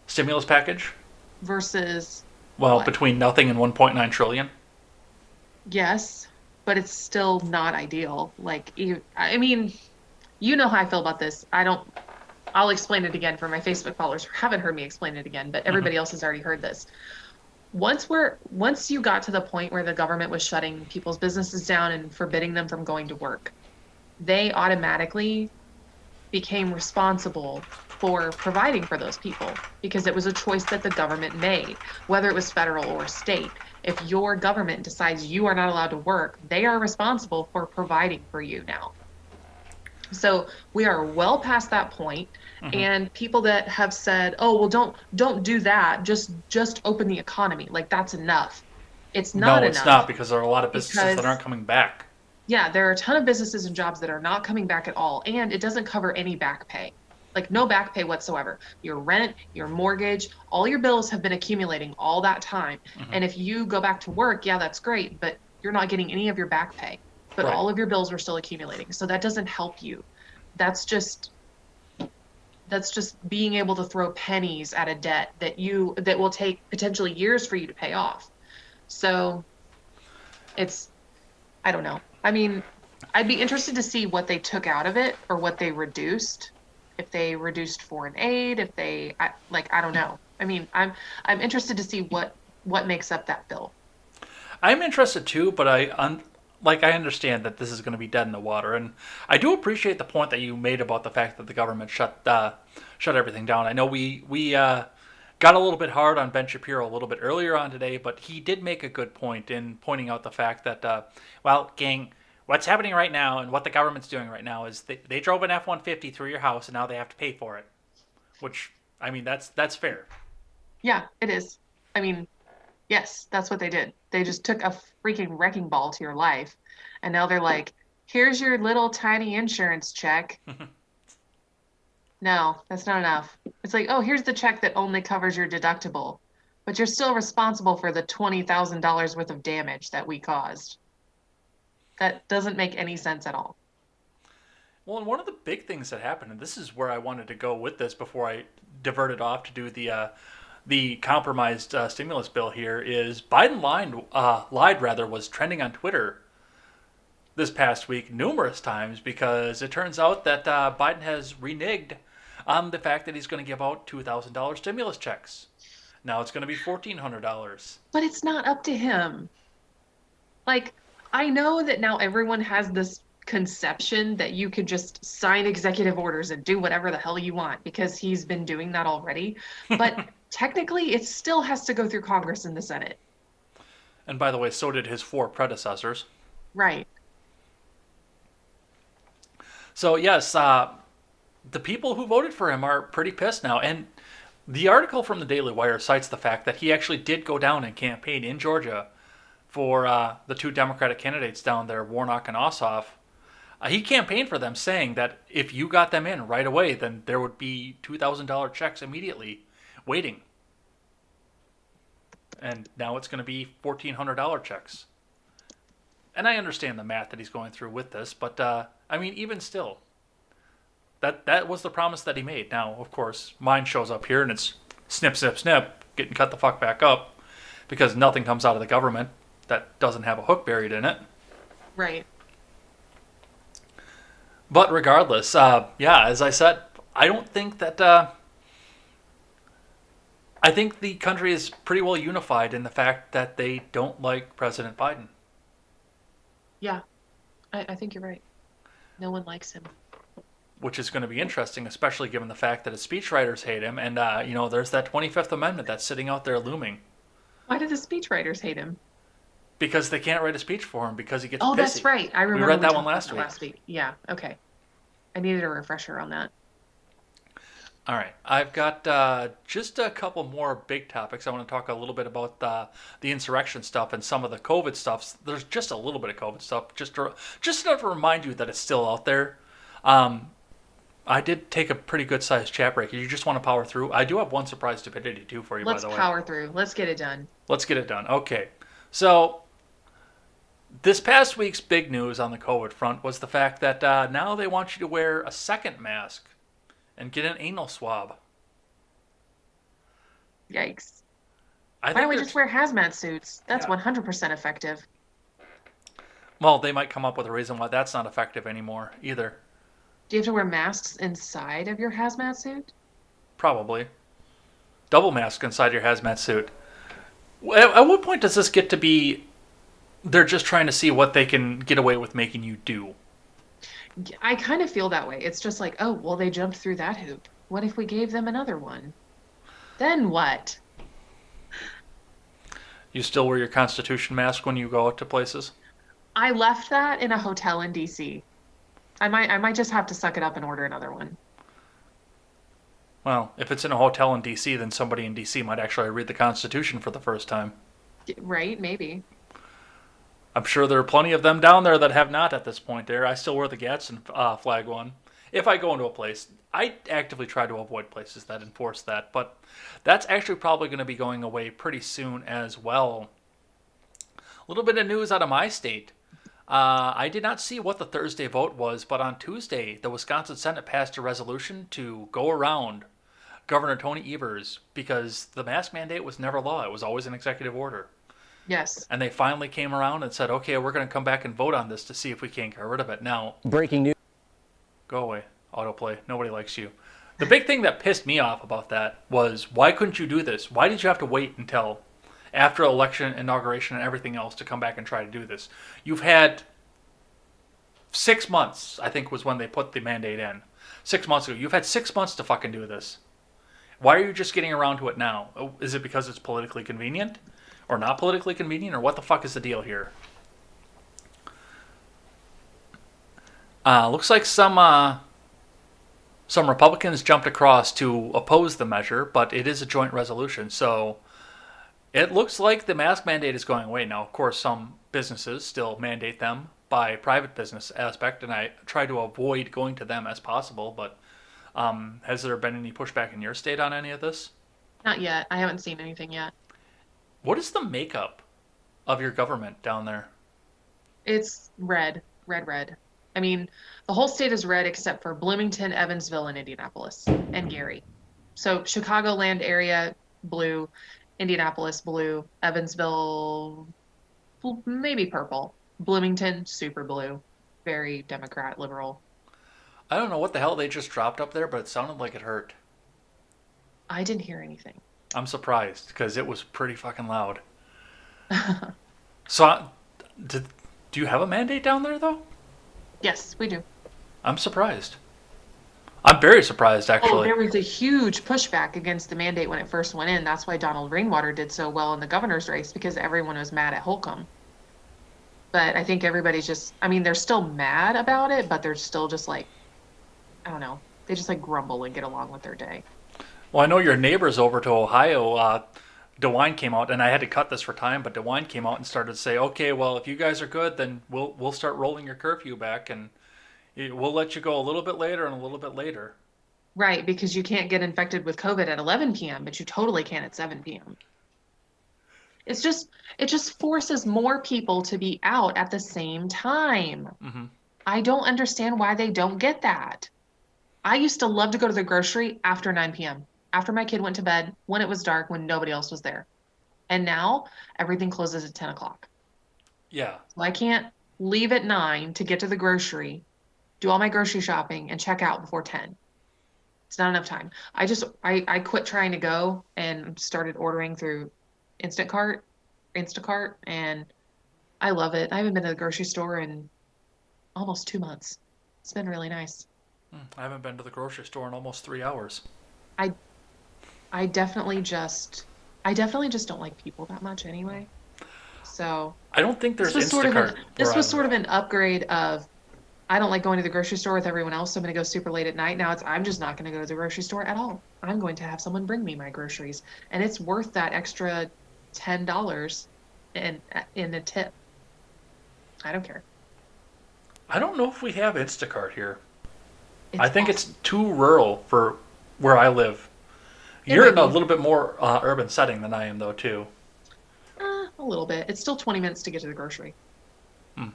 A: stimulus package?
B: Versus
A: Well,
B: what?
A: between nothing and 1.9 trillion.
B: Yes, but it's still not ideal. I mean, you know how I feel about this. I'll explain it again for my Facebook followers who haven't heard me explain it again, but
A: Mm-hmm.
B: everybody else has already heard this. Once you got to the point where the government was shutting people's businesses down and forbidding them from going to work, they automatically became responsible for providing for those people because it was a choice that the government made, whether it was federal or state. If your government decides you are not allowed to work, they are responsible for providing for you now. So we are well past that point,
A: Mm-hmm.
B: and people that have said, "Oh, well, don't do that. Just open the economy. Like that's enough." It's not
A: No, it's not,
B: enough
A: because there are a lot of businesses that
B: because
A: aren't coming back.
B: yeah, there are a ton of businesses and jobs that are not coming back at all, and it doesn't cover any back pay. Like no back pay whatsoever. Your rent, your mortgage, all your bills have been accumulating all that time.
A: Mm-hmm.
B: And if you go back to work, yeah, that's great, but you're not getting any of your back pay. But
A: Right.
B: all of your bills are still accumulating. So that doesn't help you. That's just being able to throw pennies at a debt that will take potentially years for you to pay off. So it's I don't know. I mean, I'd be interested to see what they took out of it or what they reduced. If they reduced foreign aid, if they I don't know. I mean, I'm interested to see what makes up that bill.
A: I'm interested too, but I understand that this is going to be dead in the water, and I do appreciate the point that you made about the fact that the government shut everything down. I know we got a little bit hard on Ben Shapiro a little bit earlier on today, but he did make a good point in pointing out the fact that, well, gang, what's happening right now and what the government's doing right now is they drove an F-150 through your house and now they have to pay for it. Which, I mean, that's fair.
B: Yeah, it is. I mean, yes, that's what they did. They just took a freaking wrecking ball to your life. And now they're like, here's your little tiny insurance check. No, that's not enough. It's like, oh, here's the check that only covers your deductible, but you're still responsible for the $20,000 worth of damage that we caused. That doesn't make any sense at all.
A: Well, and one of the big things that happened, and this is where I wanted to go with this before I diverted off to do the compromised stimulus bill here, is Biden lied rather was trending on Twitter this past week numerous times because it turns out that Biden has reneged on the fact that he's going to give out $2,000 stimulus checks. Now it's going to be $1,400.
B: But it's not up to him. Like, I know that now everyone has this conception that you could just sign executive orders and do whatever the hell you want because he's been doing that already. But technically, it still has to go through Congress and the Senate.
A: And by the way, so did his 4 predecessors.
B: Right.
A: So yes, the people who voted for him are pretty pissed now. And the article from the Daily Wire cites the fact that he actually did go down and campaign in Georgia for the 2 Democratic candidates down there, Warnock and Ossoff. He campaigned for them, saying that if you got them in right away, then there would be $2,000 checks immediately waiting. And now it's going to be $1,400 checks. And I understand the math that he's going through with this, but I mean, even still, that was the promise that he made. Now, of course, mine shows up here and it's snip, snip, snip, getting cut the fuck back up because nothing comes out of the government that doesn't have a hook buried in it.
B: Right.
A: But regardless, yeah, as I said, I don't think that. I think the country is pretty well unified in the fact that they don't like President Biden.
B: Yeah, I think you're right. No one likes him.
A: Which is going to be interesting, especially given the fact that his speechwriters hate him, and there's that 25th Amendment that's sitting out there looming.
B: Why do the speechwriters hate him?
A: Because they can't write a speech for him because he gets
B: Oh,
A: pissy.
B: that's right. I remember
A: we read that one
B: talked
A: last
B: about
A: week.
B: Last week. Yeah. Okay. I needed a refresher on that.
A: All right, I've got just a couple more big topics. I want to talk a little bit about the insurrection stuff and some of the COVID stuff. There's just a little bit of COVID stuff, just enough to remind you that it's still out there. I did take a pretty good sized chat break. You just want to power through. I do have one surprise stupidity too for you, by the way.
B: Let's power through. Let's get it done.
A: Let's get it done. Okay, so this past week's big news on the COVID front was the fact that now they want you to wear a second mask and get an anal swab.
B: Yikes.
A: Why
B: don't we just wear hazmat suits? That's
A: Yeah.
B: 100% effective.
A: Well, they might come up with a reason why that's not effective anymore either.
B: Do you have to wear masks inside of your hazmat suit?
A: Probably. Double mask inside your hazmat suit. At what point does this get to be they're just trying to see what they can get away with making you do?
B: I kind of feel that way. It's just like, oh, well, they jumped through that hoop. What if we gave them another one? Then what?
A: You still wear your Constitution mask when you go out to places?
B: I left that in a hotel in DC. I might just have to suck it up and order another one.
A: Well, if it's in a hotel in D.C., then somebody in D.C. might actually read the Constitution for the first time.
B: Right? Maybe.
A: I'm sure there are plenty of them down there that have not at this point there. I still wear the Gadsden flag one. If I go into a place, I actively try to avoid places that enforce that, but that's actually probably going to be going away pretty soon as well. A little bit of news out of my state. I did not see what the Thursday vote was, but on Tuesday, the Wisconsin Senate passed a resolution to go around Governor Tony Evers because the mask mandate was never law. It was always an executive order.
B: Yes.
A: And they finally came around and said, okay, we're going to come back and vote on this to see if we can't get rid of it. Now,
C: breaking news.
A: Go away, autoplay. Nobody likes you. The big thing that pissed me off about that was, why couldn't you do this? Why did you have to wait until after election, inauguration, and everything else to come back and try to do this? You've had 6 months, I think was when they put the mandate in. 6 months ago. You've had 6 months to fucking do this. Why are you just getting around to it now? Is it because it's politically convenient? Or not politically convenient? Or what the fuck is the deal here? Looks like some Republicans jumped across to oppose the measure, but it is a joint resolution. So it looks like the mask mandate is going away. Now, of course, some businesses still mandate them by private business aspect, and I try to avoid going to them as possible. But has there been any pushback in your state on any of this?
B: Not yet. I haven't seen anything yet.
A: What is the makeup of your government down there?
B: It's red, red, red. I mean, the whole state is red except for Bloomington, Evansville, and Indianapolis, and Gary. So Chicagoland area, blue. Indianapolis, blue. Evansville, maybe purple. Bloomington, super blue. Very Democrat, liberal.
A: I don't know what the hell they just dropped up there, but it sounded like it hurt.
B: I didn't hear anything.
A: I'm surprised because it was pretty fucking loud. So, did, do you have a mandate down there though?
B: Yes, we do.
A: I'm surprised. I'm very surprised
B: Oh,
A: actually.
B: there was a huge pushback against the mandate when it first went in. That's why Donald Rainwater did so well in the governor's race because everyone was mad at Holcomb. But I think everybody's just, I mean, they're still mad about it, but they're still just like, I don't know. They just like grumble and get along with their day.
A: Well, I know your neighbors over to Ohio. DeWine came out, and I had to cut this for time, but DeWine came out and started to say, "Okay, well, if you guys are good, then we'll start rolling your curfew back, and we'll let you go a little bit later and a little bit later."
B: Right, because you can't get infected with COVID at 11 p.m., but you totally can at 7 p.m. It's just, it just forces more people to be out at the same time.
A: Hmm.
B: I don't understand why they don't get that. I used to love to go to the grocery after 9 p.m., after my kid went to bed, when it was dark, when nobody else was there. And now everything closes at 10 o'clock.
A: Yeah.
B: So I can't leave at 9 to get to the grocery, do all my grocery shopping, and check out before 10. It's not enough time. I quit trying to go and started ordering through Instacart, and I love it. I haven't been to the grocery store in almost 2 months. It's been really nice.
A: I haven't been to the grocery store in almost 3 hours.
B: I I definitely just I definitely just don't like people that much anyway. So
A: I don't think
B: this
A: there's
B: was sort of
A: Instacart
B: an
A: where
B: this
A: I
B: was sort
A: live.
B: of an upgrade of I don't like going to the grocery store with everyone else, so I'm going to go super late at night. Now it's I'm just not going to go to the grocery store at all. I'm going to have someone bring me my groceries, and it's worth that extra $10 in a tip. I don't care.
A: I don't know if we have Instacart here. I
B: It's
A: think it's
B: awesome.
A: too rural for where I live.
B: It
A: You're
B: might
A: in a
B: be
A: little bit more urban setting than I am, though, too.
B: a little bit. It's still 20 minutes to get to the grocery.
A: Hmm.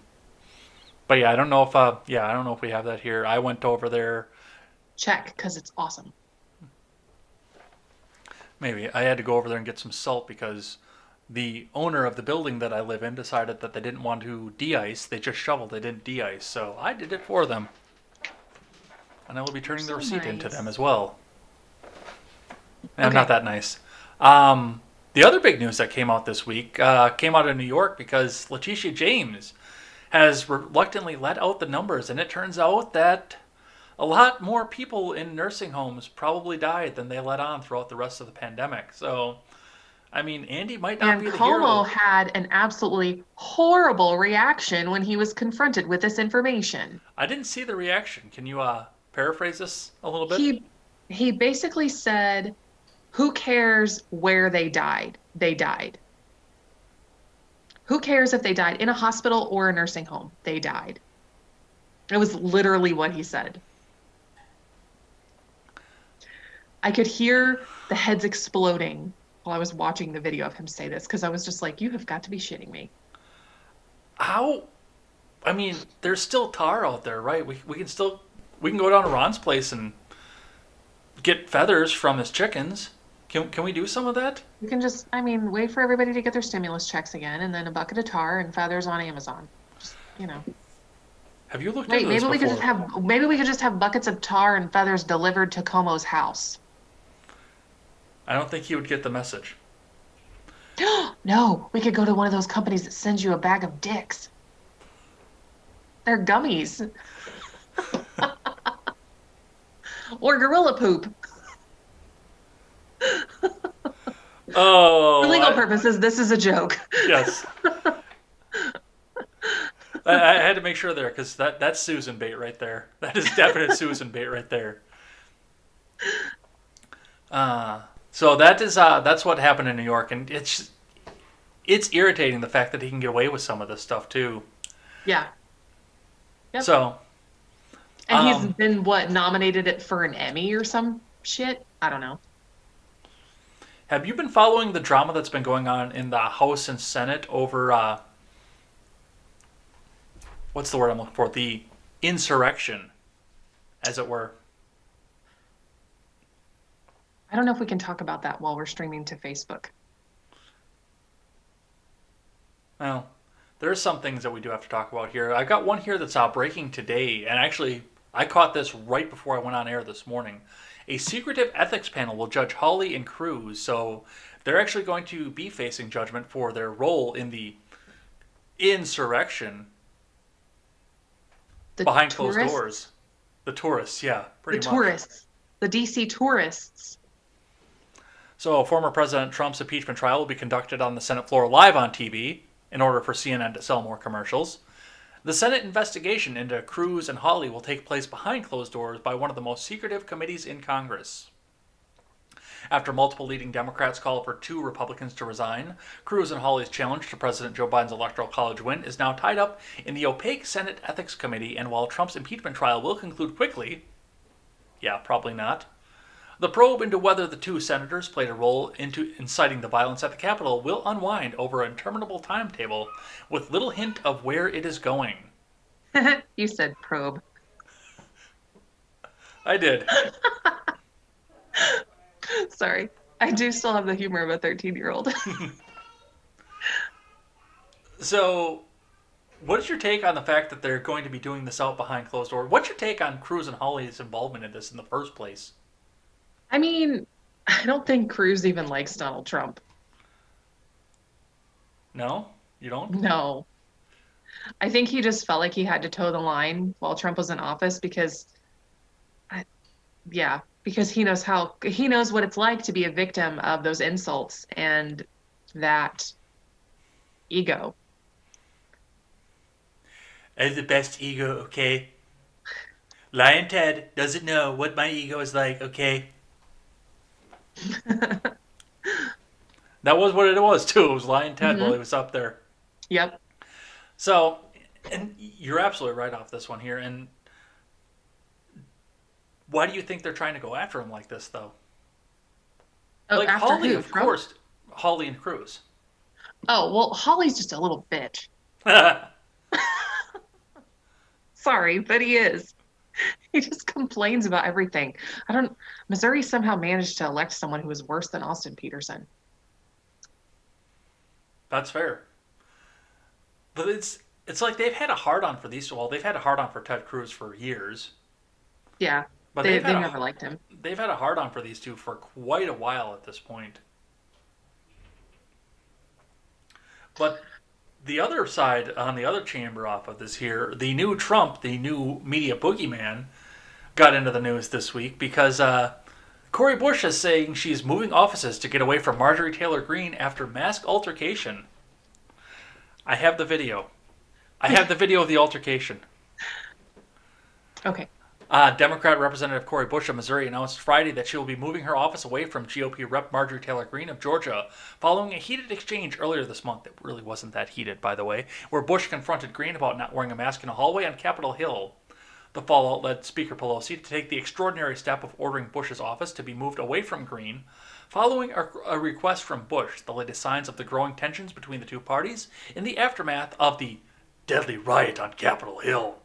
A: But yeah, I don't know if I don't know if we have that here. I went over there.
B: Check, because it's awesome.
A: Maybe I had to go over there and get some salt because the owner of the building that I live in decided that they didn't want to de-ice. They just shoveled. They didn't de-ice, so I did it for them, and I will be
B: You're
A: turning the
B: so
A: receipt into them
B: nice.
A: as well. And I'm not
B: Okay.
A: that nice. The other big news that came out this week came out of New York because Letitia James has reluctantly let out the numbers, and it turns out that a lot more people in nursing homes probably died than they let on throughout the rest of the pandemic. So, I mean, Andy might not
B: And
A: be the
B: Como
A: hero.
B: had an absolutely horrible reaction when he was confronted with this information.
A: I didn't see the reaction. Can you paraphrase this a little bit?
B: He he basically said, "Who cares where they died? They died. Who cares if they died in a hospital or a nursing home? They died." It was literally what he said. I could hear the heads exploding while I was watching the video of him say this because I was just like, "You have got to be shitting me."
A: How? I mean, there's still tar out there, right? We can go down to Ron's place and get feathers from his chickens. Can we do some of that?
B: You can just, I mean, wait for everybody to get their stimulus checks again, and then a bucket of tar and feathers on Amazon. Just,
A: Have you looked into
B: wait,
A: this before?
B: maybe we could just have buckets of tar and feathers delivered to Como's house.
A: I don't think he would get the message.
B: No, we could go to one of those companies that sends you a bag of dicks. They're gummies or gorilla poop. For
A: Oh,
B: legal purposes, this is a joke.
A: yes. I had to make sure there because that's Susan bait right there. That is definite Susan bait right there. Uh, so that's what happened in New York, and it's irritating the fact that he can get away with some of this stuff too.
B: Yeah. Yep.
A: So,
B: And he's been what, nominated it for an Emmy or some shit? I don't know.
A: have you been following the drama that's been going on in the House and Senate over what's the word I'm looking for? The insurrection, as it were.
B: I don't know if we can talk about that while we're streaming to Facebook.
A: Well, there's some things that we do have to talk about here. I've got one here that's breaking today, and actually, I caught this right before I went on air this morning. A secretive ethics panel will judge Hawley and Cruz, so they're actually going to be facing judgment for their role in the insurrection
B: The
A: behind closed
B: tourists?
A: doors. The tourists, yeah,
B: The
A: pretty much.
B: tourists. The DC tourists.
A: So, former President Trump's impeachment trial will be conducted on the Senate floor live on TV in order for CNN to sell more commercials. The Senate investigation into Cruz and Hawley will take place behind closed doors by one of the most secretive committees in Congress. After multiple leading Democrats called for 2 Republicans to resign, Cruz and Hawley's challenge to President Joe Biden's Electoral College win is now tied up in the opaque Senate Ethics Committee, and while Trump's impeachment trial will conclude quickly, yeah, probably not, the probe into whether the 2 senators played a role into inciting the violence at the Capitol will unwind over an interminable timetable with little hint of where it is going.
B: You said probe.
A: I did.
B: Sorry. I do still have the humor of a 13-year-old.
A: So, what's your take on the fact that they're going to be doing this out behind closed doors? What's your take on Cruz and Hawley's involvement in this in the first place?
B: I mean, I don't think Cruz even likes Donald Trump.
A: No? You don't?
B: No. I think he just felt like he had to toe the line while Trump was in office because, because he knows what it's like to be a victim of those insults and that ego.
A: I have the best ego, okay? Lion Ted doesn't know what my ego is like, okay? That was what it was, too. It was Lion Ted while he was up there.
B: Yep.
A: So, and you're absolutely right off this one here. And why do you think they're trying to go after him like this, though?
B: Oh,
A: Like
B: after
A: Hawley,
B: who?
A: of
B: Trump?
A: course, Hawley and Cruz.
B: Oh, well, Holly's just a little bitch. Sorry, but he is. He just complains about everything. Missouri somehow managed to elect someone who was worse than Austin Peterson.
A: That's fair. But it's like they've had a hard on for these. Well, they've had a hard on for Ted Cruz for years.
B: Yeah,
A: But
B: they never liked him.
A: they've had a hard on for these two for quite a while at this point. But the other side, on the other chamber off of this here, the new Trump, the new media boogeyman, got into the news this week because Cori Bush is saying she's moving offices to get away from Marjorie Taylor Greene after mask altercation. I have the video. I have the video of the altercation.
B: Okay.
A: Democrat Representative Cori Bush of Missouri announced Friday that she will be moving her office away from GOP Rep. Marjorie Taylor Greene of Georgia, following a heated exchange earlier this month that really wasn't that heated, by the way, where Bush confronted Greene about not wearing a mask in a hallway on Capitol Hill. The fallout led Speaker Pelosi to take the extraordinary step of ordering Bush's office to be moved away from Greene, following a request from Bush, the latest signs of the growing tensions between the two parties in the aftermath of the deadly riot on Capitol Hill.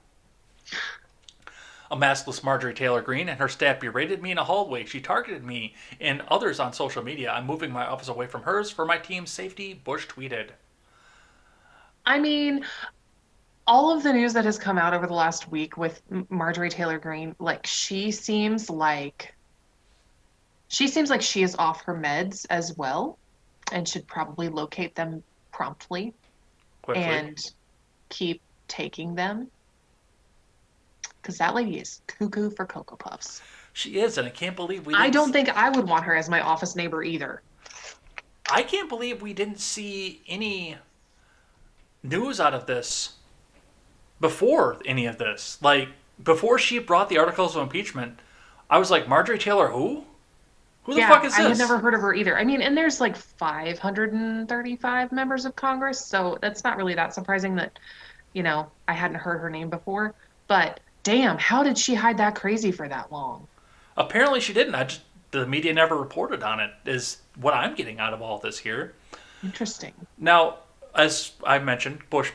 A: A maskless Marjorie Taylor Greene and her staff berated me in a hallway. She targeted me and others on social media. I'm moving my office away from hers for my team's safety, Bush tweeted.
B: I mean, all of the news that has come out over the last week with Marjorie Taylor Greene, like she seems like she is off her meds as well and should probably locate them promptly
A: Quickly.
B: and keep taking them. Because that lady is cuckoo for Cocoa Puffs.
A: She is, and I can't believe
B: I don't think I would want her as my office neighbor either.
A: I can't believe we didn't see any news out of this before any of this. Like, before she brought the articles of impeachment, I was like, Marjorie Taylor, who? Who the fuck
B: Yeah,
A: is
B: I had
A: this?
B: never heard of her either. I mean, and there's like 535 members of Congress, so that's not really that surprising that, I hadn't heard her name before. But damn, how did she hide that crazy for that long?
A: Apparently she didn't. The media never reported on it, is what I'm getting out of all this here.
B: Interesting.
A: Now, as I mentioned, Bush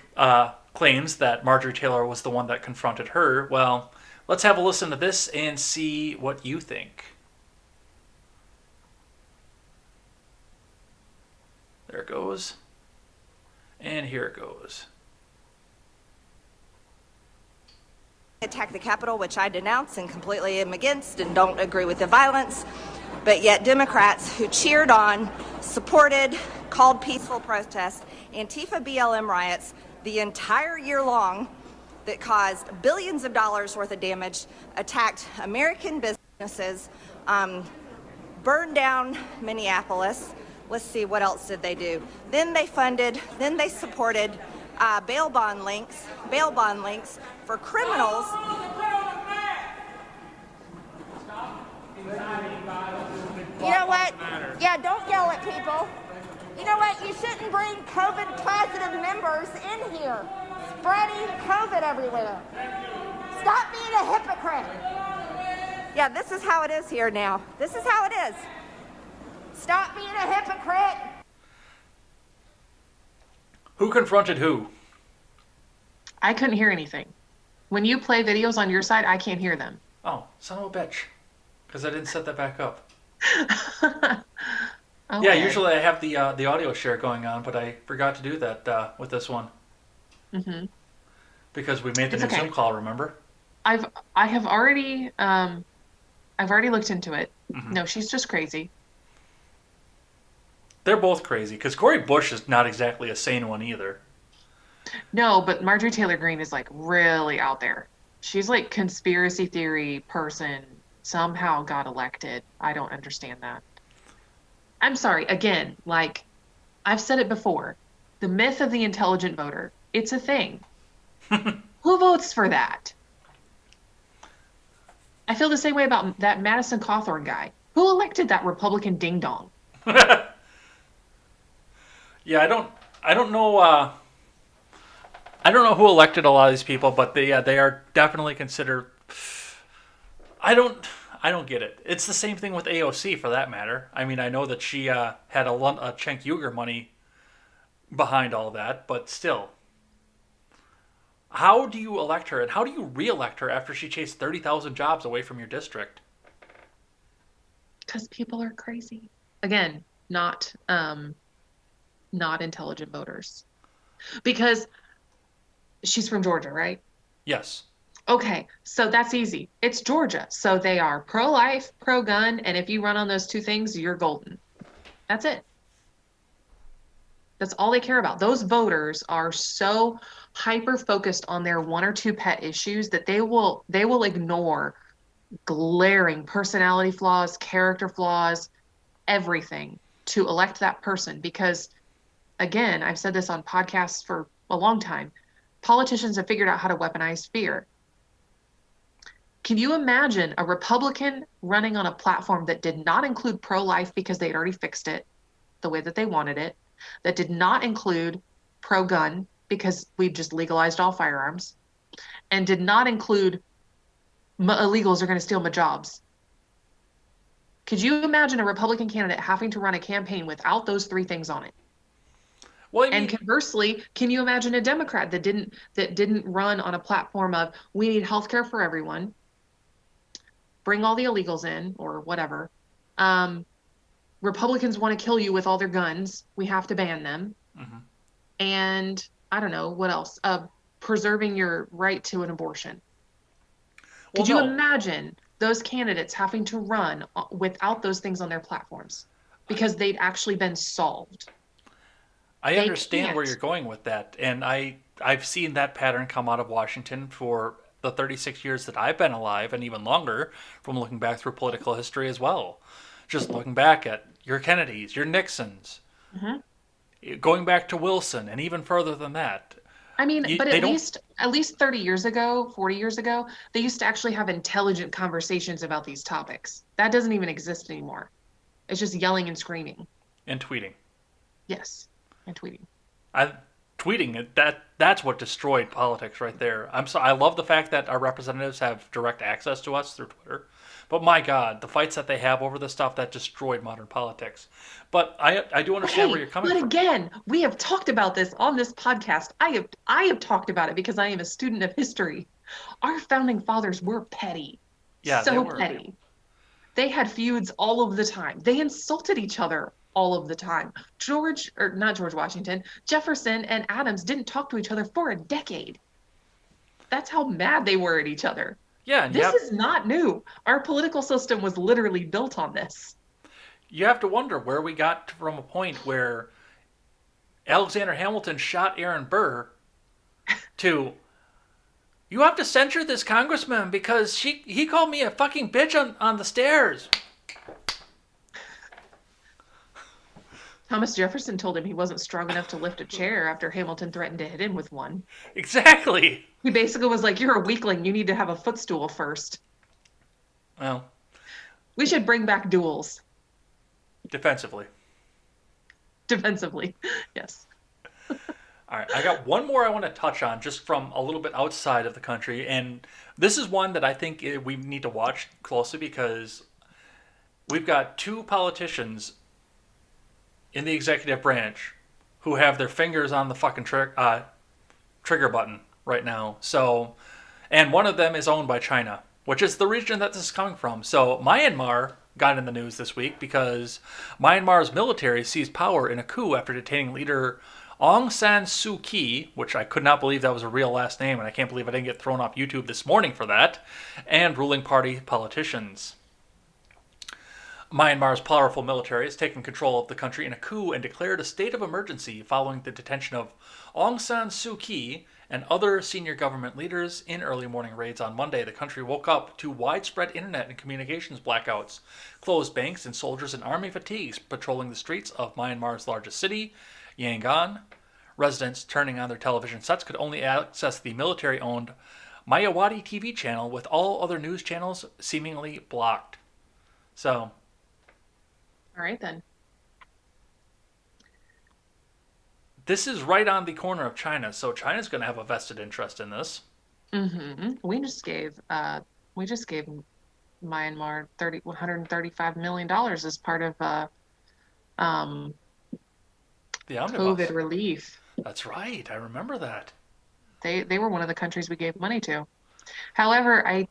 A: claims that Marjorie Taylor was the one that confronted her. Well, let's have a listen to this and see what you think. There it goes. And here it goes.
C: Attack the Capitol, which I denounce and completely am against and don't agree with the violence. But yet Democrats who cheered on, supported, called peaceful protests, Antifa BLM riots the entire year long that caused billions of dollars worth of damage, attacked American businesses, burned down Minneapolis. Let's see, what else did they do? Then they supported bail bond links for criminals. You know what? Yeah, don't yell at people. You know what? You shouldn't bring COVID positive members in here, spreading COVID everywhere. Stop being a hypocrite. Yeah, this is how it is here now. This is how it is. Stop being a hypocrite.
A: Who confronted who?
B: I couldn't hear anything. When you play videos on your side, I can't hear them.
A: Oh, son of a bitch. Because I didn't set that back up.
B: Okay.
A: Yeah, usually I have the audio share going on, but I forgot to do that with this one.
B: Mm-hmm.
A: Because we made the
B: It's
A: new
B: okay.
A: Zoom call, remember?
B: I have already I've already looked into it.
A: Mm-hmm.
B: No, she's just crazy.
A: They're both crazy, because Cori Bush is not exactly a sane one either.
B: No, but Marjorie Taylor Greene is like really out there. She's like conspiracy theory person, somehow got elected. I don't understand that. I'm sorry, again, like I've said it before, the myth of the intelligent voter, it's a thing. Who votes for that? I feel the same way about that Madison Cawthorn guy. Who elected that Republican ding dong?
A: Yeah, I don't know I don't know who elected a lot of these people, but they are definitely considered. I don't get it. It's the same thing with AOC for that matter. I mean, I know that she had a Cenk Uygur money behind all that, but still. How do you elect her, and how do you re-elect her after she chased 30,000 jobs away from your district?
B: Because people are crazy. Again, not intelligent voters. Because she's from Georgia, right?
A: Yes.
B: Okay, so that's easy. It's Georgia. So they are pro-life, pro-gun, and if you run on those two things, you're golden. That's it. That's all they care about. Those voters are so hyper-focused on their one or two pet issues that they will ignore glaring personality flaws, character flaws, everything to elect that person because again, I've said this on podcasts for a long time. Politicians have figured out how to weaponize fear. Can you imagine a Republican running on a platform that did not include pro-life because they had already fixed it the way that they wanted it, that did not include pro-gun because we just legalized all firearms, and did not include illegals are going to steal my jobs? Could you imagine a Republican candidate having to run a campaign without those three things on it?
A: Well, I mean,
B: And conversely, can you imagine a Democrat that didn't run on a platform of we need healthcare for everyone, bring all the illegals in or whatever. Republicans want to kill you with all their guns. We have to ban them.
A: mm-hmm.
B: And I don't know what else. Preserving your right to an abortion. Could you imagine those candidates having to run without those things on their platforms because they'd actually been solved?
A: I understand where
B: can't.
A: you're going with that, and I've seen that pattern come out of Washington for the 36 years that I've been alive, and even longer from looking back through political history as well. Just looking back at your Kennedys, your Nixons,
B: Mhm.
A: Going back to Wilson and even further than that.
B: I mean, but
A: They don't.
B: at least 30 years ago, 40 years ago, they used to actually have intelligent conversations about these topics. That doesn't even exist anymore. It's just yelling and screaming.
A: And tweeting.
B: Yes, and tweeting.
A: I tweeting it, that's what destroyed politics right there. I love the fact that our representatives have direct access to us through Twitter. But my God, the fights that they have over this stuff that destroyed modern politics. But I do understand where
B: Hey,
A: you're coming
B: but
A: from.
B: again, we have talked about this on this podcast. I have talked about it because I am a student of history. Our founding fathers were petty.
A: Yeah, they
B: So
A: were.
B: petty. They had feuds all of the time. They insulted each other all of the time. Not George Washington, Jefferson and Adams didn't talk to each other for a decade. That's how mad they were at each other.
A: Yeah, and
B: This is not new. Our political system was literally built on this.
A: you have to wonder where we got from a point where Alexander Hamilton shot Aaron Burr to you have to censure this congressman because he called me a fucking bitch on the stairs.
B: Thomas Jefferson told him he wasn't strong enough to lift a chair after Hamilton threatened to hit him with one.
A: Exactly.
B: He basically was like, "You're a weakling. You need to have a footstool first."
A: Well,
B: We should bring back duels
A: defensively.
B: defensively. Yes.
A: All right, I got one more I want to touch on just from a little bit outside of the country. And this is one that I think we need to watch closely because we've got two politicians in the executive branch who have their fingers on the fucking trigger button right now. So, and one of them is owned by China, which is the region that this is coming from. So, Myanmar got in the news this week because Myanmar's military seized power in a coup after detaining leader Aung San Suu Kyi, which I could not believe that was a real last name, and I can't believe I didn't get thrown off YouTube this morning for that, and ruling party politicians. Myanmar's powerful military has taken control of the country in a coup and declared a state of emergency following the detention of Aung San Suu Kyi and other senior government leaders in early morning raids on Monday. The country woke up to widespread internet and communications blackouts, closed banks, and soldiers in army fatigues patrolling the streets of Myanmar's largest city, Yangon. Residents turning on their television sets could only access the military-owned Mayawati TV channel, with all other news channels seemingly blocked. So,
B: All right then.
A: this is right on the corner of China, so China's going to have a vested interest in this.
B: We just gave Myanmar 135 million dollars as part of um
A: The omnibus.
B: COVID relief.
A: That's right. I remember that.
B: They were one of the countries we gave money to. However,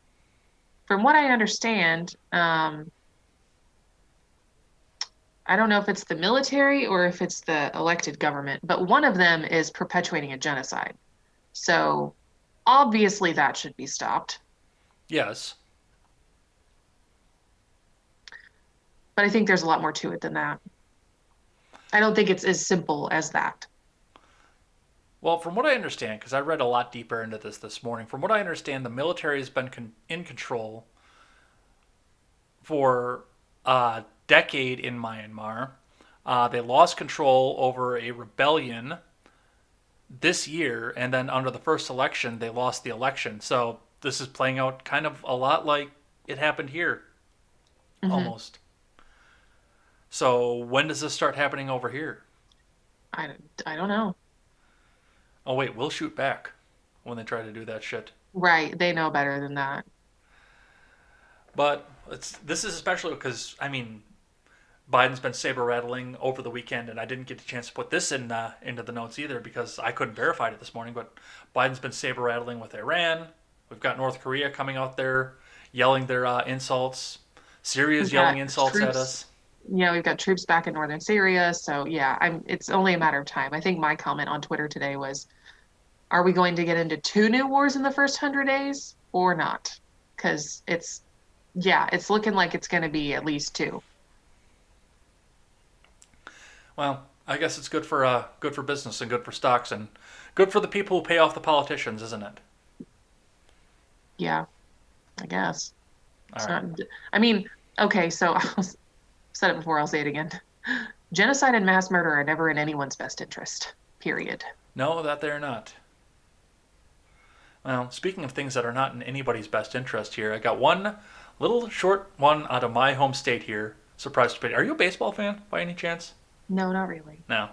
B: from what I understand, I don't know if it's the military or if it's the elected government, but one of them is perpetuating a genocide. So obviously that should be stopped.
A: Yes.
B: But I think there's a lot more to it than that. I don't think it's as simple as that.
A: Well, from what I understand, because I read a lot deeper into this morning, from what I understand, the military has been in control for a decade in Myanmar. They lost control over a rebellion this year, and then under the first election, they lost the election. So this is playing out kind of a lot like it happened here, almost. So when does this start happening over here?
B: I don't know.
A: Oh wait, we'll shoot back when they try to do that shit.
B: Right. They know better than that.
A: But this is especially because Biden's been saber rattling over the weekend, and I didn't get a chance to put this into the notes either because I couldn't verify it this morning. But Biden's been saber rattling with Iran. We've got North Korea coming out there yelling their insults. Syria's yelling insults at us.
B: Yeah, we've got troops back in northern Syria. So yeah, it's only a matter of time. I think my comment on Twitter today was, are we going to get into 2 new wars in the first 100 days or not? Because it's looking like it's going to be at least 2.
A: Well, I guess it's good for business and good for stocks and good for the people who pay off the politicians, isn't it?
B: Yeah, I guess. It's
A: All right.
B: not, okay, so I'll said it before, I'll say it again. Genocide and mass murder are never in anyone's best interest. Period.
A: No, that they're not. Well, speaking of things that are not in anybody's best interest here, I got one little short one out of my home state here. Surprise debate. Are you a baseball fan by any chance?
B: No, not really.
A: No.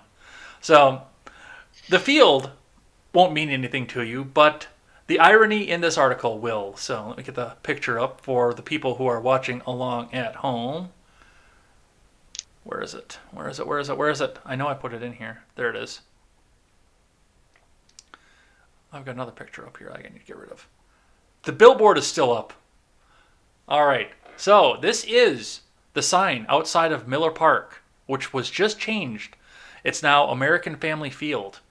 A: So, the field won't mean anything to you, but the irony in this article will. So, let me get the picture up for the people who are watching along at home. Where is it? Where is it? Where is it? Where is it? I know I put it in here. There it is. I've got another picture up here I need to get rid of. The billboard is still up. All right. So this is the sign outside of Miller Park, which was just changed. It's now American Family Field.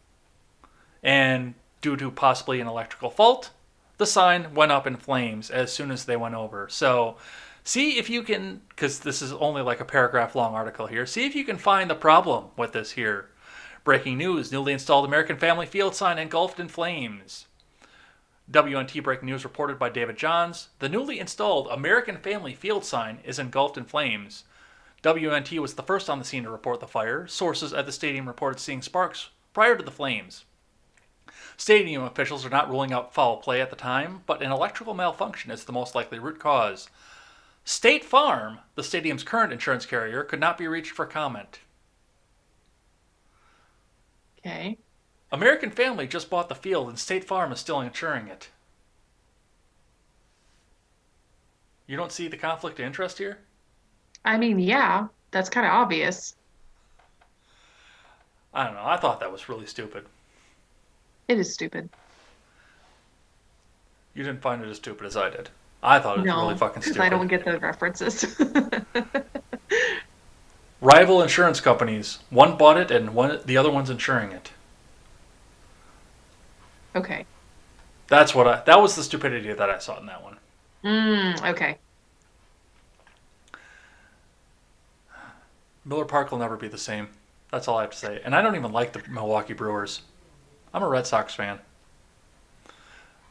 A: And due to possibly an electrical fault, the sign went up in flames as soon as they went over. So see if you can, because this is only like a paragraph long article here, see if you can find the problem with this here. Breaking news, newly installed American Family Field sign engulfed in flames. WNT breaking news reported by David Johns. The newly installed American Family Field sign is engulfed in flames. WNT was the first on the scene to report the fire. Sources at the stadium reported seeing sparks prior to the flames. Stadium officials are not ruling out foul play at the time, but an electrical malfunction is the most likely root cause. State Farm, the stadium's current insurance carrier, could not be reached for comment.
B: Okay.
A: American Family just bought the field and State Farm is still insuring it. You don't see the conflict of interest here?
B: I mean, yeah, that's kind of obvious.
A: I don't know. I thought that was really stupid.
B: It is stupid.
A: You didn't find it as stupid as I did. I thought it was
B: No,
A: really fucking
B: because
A: stupid.
B: I don't get the references.
A: Rival insurance companies. One bought it and the other one's insuring it.
B: Okay.
A: That was the stupidity that I saw in that one.
B: Okay.
A: Miller Park will never be the same. That's all I have to say. And I don't even like the Milwaukee Brewers. I'm a Red Sox fan.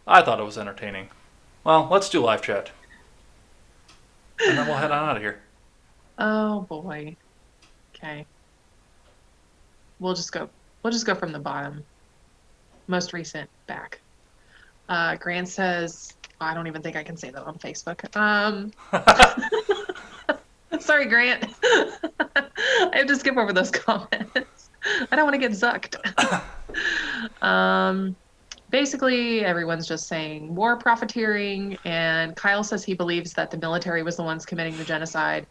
A: I thought it was entertaining. Well, let's do live chat. And then we'll head on out of here.
B: Oh boy. Okay. We'll just go from the bottom. Most recent back. Grant says, I don't even think I can say that on Facebook. Sorry, Grant. I have to skip over those comments. I don't want to get zucked. Basically, everyone's just saying war profiteering, and Kyle says he believes that the military was the ones committing the genocide.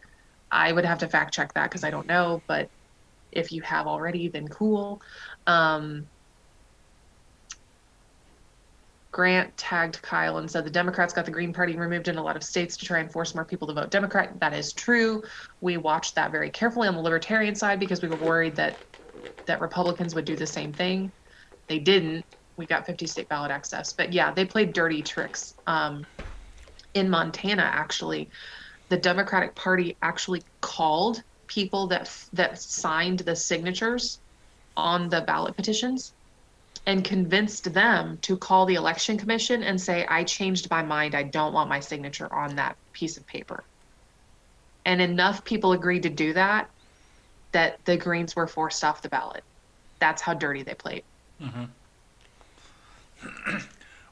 B: I would have to fact check that because I don't know, but if you have already, then cool. Grant tagged Kyle and said the Democrats got the Green Party removed in a lot of states to try and force more people to vote Democrat. That is true. We watched that very carefully on the Libertarian side because we were worried that Republicans would do the same thing. They didn't. We got 50 state ballot access. But yeah, they played dirty tricks. In Montana, actually, the Democratic Party actually called people that signed the signatures on the ballot petitions and convinced them to call the election commission and say, I changed my mind. I don't want my signature on that piece of paper. And enough people agreed to do that the Greens were forced off the ballot. That's how dirty they played.
A: Mm-hmm.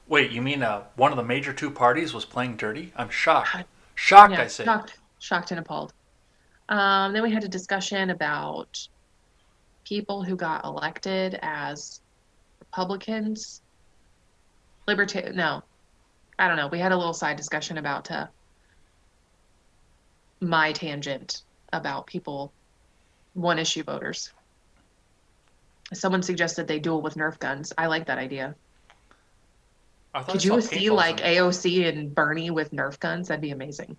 A: Wait, you mean one of the major two parties was playing dirty? I'm shocked. Shocked,
B: Yeah,
A: I say.
B: shocked and appalled. Then we had a discussion about people who got elected as Republicans. No, I don't know. We had a little side discussion about my tangent about people, one issue voters. Someone suggested they duel with Nerf guns. I like that idea. Could you see like AOC and Bernie with Nerf guns? That'd be amazing.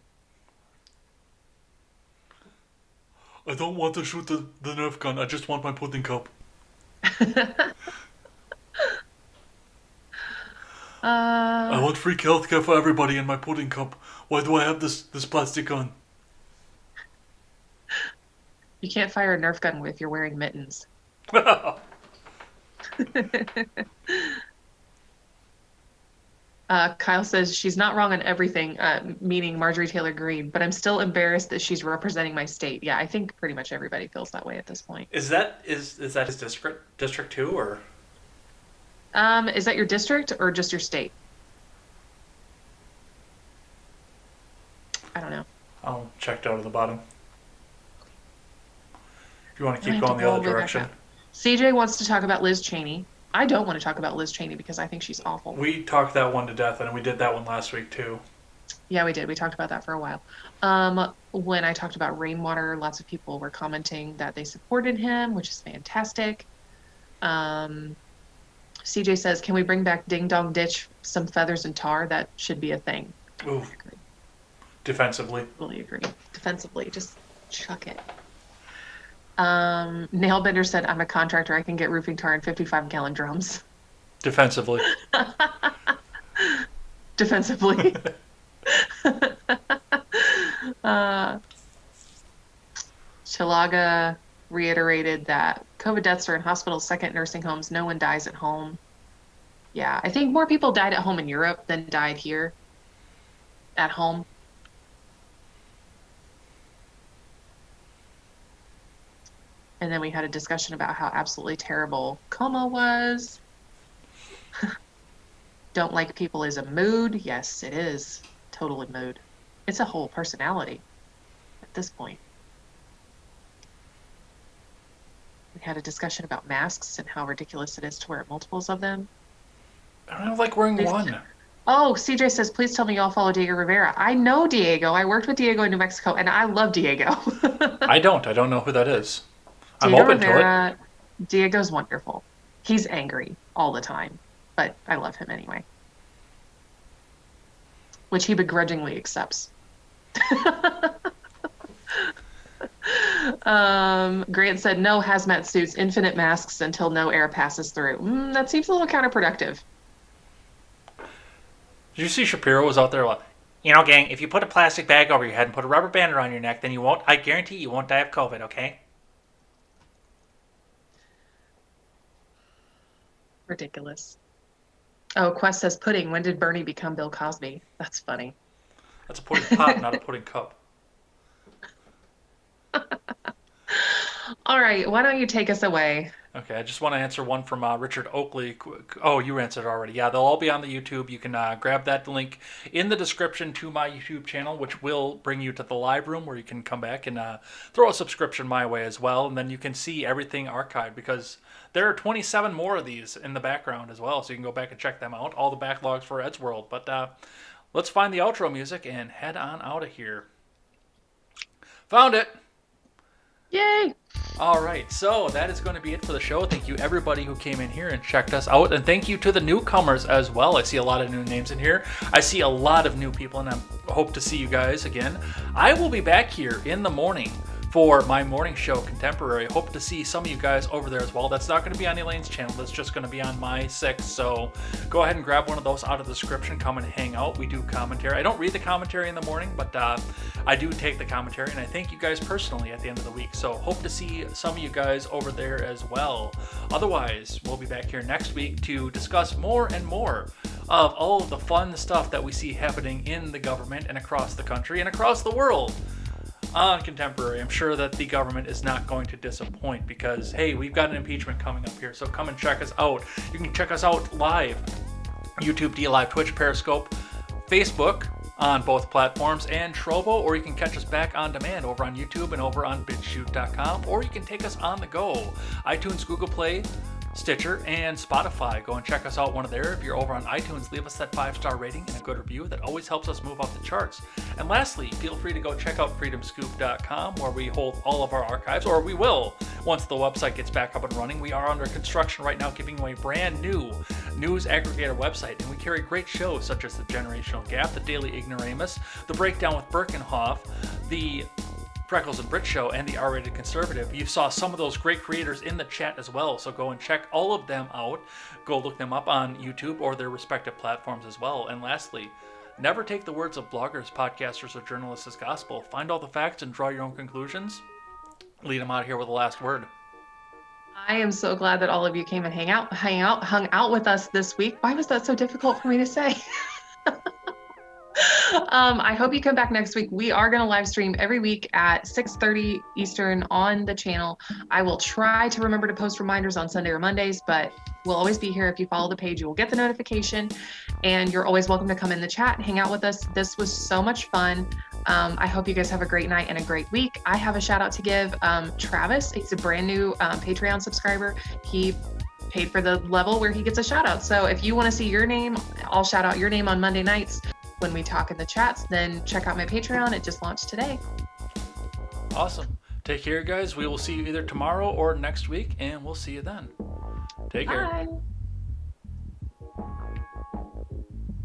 A: I don't want to shoot the Nerf gun. I just want my pudding cup. I want free healthcare for everybody in my pudding cup. Why do I have this plastic gun?
B: You can't fire a Nerf gun if you're wearing mittens. Kyle says she's not wrong on everything, meaning Marjorie Taylor Greene, but I'm still embarrassed that she's representing my state. Yeah, I think pretty much everybody feels that way at this point.
A: Is that his district too, or?
B: Is that your district or just your state? I don't know.
A: I'll check out at the bottom. If you want to
B: I
A: keep
B: have
A: going
B: to
A: the
B: go
A: other
B: all the way back
A: direction.
B: up. CJ wants to talk about Liz Cheney. I don't want to talk about Liz Cheney because I think she's awful.
A: We talked that one to death, and we did that one last week too.
B: Yeah, we did. We talked about that for a while. When I talked about rainwater, lots of people were commenting that they supported him, which is fantastic. CJ says, can we bring back Ding Dong Ditch, some feathers and tar? That should be a thing.
A: Ooh.
B: I agree.
A: Defensively.
B: Totally agree. Defensively, just chuck it. Nailbender said, I'm a contractor. I can get roofing tar in 55-gallon drums.
A: Defensively.
B: Defensively. Chilaga reiterated that COVID deaths are in hospitals, second nursing homes. No one dies at home. Yeah, I think more people died at home in Europe than died here at home. And then we had a discussion about how absolutely terrible coma was. Don't like people is a mood. Yes, it is. Totally mood. It's a whole personality at this point. We had a discussion about masks and how ridiculous it is to wear multiples of them.
A: I don't like wearing one.
B: Oh, CJ says, please tell me y'all follow Diego Rivera. I know Diego. I worked with Diego in New Mexico, and I love Diego.
A: I don't know who that is. I'm
B: Diego
A: open
B: Rivera,
A: to it.
B: Diego's wonderful. He's angry all the time, but I love him anyway. Which he begrudgingly accepts. Grant said, no hazmat suits, infinite masks until no air passes through. That seems a little counterproductive.
A: Did you see Shapiro was out there like, gang, if you put a plastic bag over your head and put a rubber band around your neck, then I guarantee you won't die of COVID, okay?
B: Ridiculous. Oh, Quest says pudding. When did Bernie become Bill Cosby? That's funny.
A: That's a pudding pop, not a pudding cup.
B: All right, why don't you take us away?
A: Okay, I just want to answer one from Richard Oakley. Oh, you answered already. Yeah, they'll all be on the YouTube. You can grab that link in the description to my YouTube channel, which will bring you to the live room where you can come back and throw a subscription my way as well. And then you can see everything archived because there are 27 more of these in the background as well. So you can go back and check them out. All the backlogs for Ed's World. But let's find the outro music and head on out of here. Found it!
B: Yay!
A: All right, so that is going to be it for the show. Thank you everybody who came in here and checked us out, and thank you to the newcomers as well. I see a lot of new names in here. I see a lot of new people, and I hope to see you guys again. I will be back here in the morning for my morning show, Contemporary. Hope to see some of you guys over there as well. That's not going to be on Elaine's channel. That's just going to be on my 6. So go ahead and grab one of those out of the description. Come and hang out. We do commentary. I don't read the commentary in the morning, but I do take the commentary, and I thank you guys personally at the end of the week. So hope to see some of you guys over there as well. Otherwise, we'll be back here next week to discuss more and more of all of the fun stuff that we see happening in the government and across the country and across the world. On Contemporary, I'm sure that the government is not going to disappoint because, hey, we've got an impeachment coming up here, so come and check us out. You can check us out live, YouTube, DLive, Twitch, Periscope, Facebook on both platforms, and Trovo, or you can catch us back on demand over on YouTube and over on BitChute.com, or you can take us on the go, iTunes, Google Play, Stitcher, and Spotify. Go and check us out one of there. If you're over on iTunes, leave us that 5-star rating and a good review. That always helps us move up the charts. And lastly, feel free to go check out freedomscoop.com, where we hold all of our archives, or we will once the website gets back up and running. We are under construction right now, giving away brand new news aggregator website, and we carry great shows such as The Generational Gap, The Daily Ignoramus, The Breakdown with Birkenhoff, the Freckles and Brit Show, and the R-Rated Conservative. You saw some of those great creators in the chat as well, so go and check all of them out. Go look them up on YouTube or their respective platforms as well. And lastly, never take the words of bloggers, podcasters, or journalists as gospel. Find all the facts and draw your own conclusions. Lead them out here with the last word.
B: I am so glad that all of you came and hung out with us this week. Why was that so difficult for me to say? I hope you come back next week. We are going to live stream every week at 6:30 Eastern on the channel. I will try to remember to post reminders on Sunday or Mondays, but we'll always be here. If you follow the page, you will get the notification, and you're always welcome to come in the chat and hang out with us. This was so much fun. I hope you guys have a great night and a great week. I have a shout out to give. Travis, he's a brand new Patreon subscriber. He paid for the level where he gets a shout out. So if you want to see your name, I'll shout out your name on Monday nights when we talk in the chats. Then check out my Patreon. It just launched today.
A: Awesome. Take care, guys. We will see you either tomorrow or next week, and we'll see you then. Take care.
B: Bye.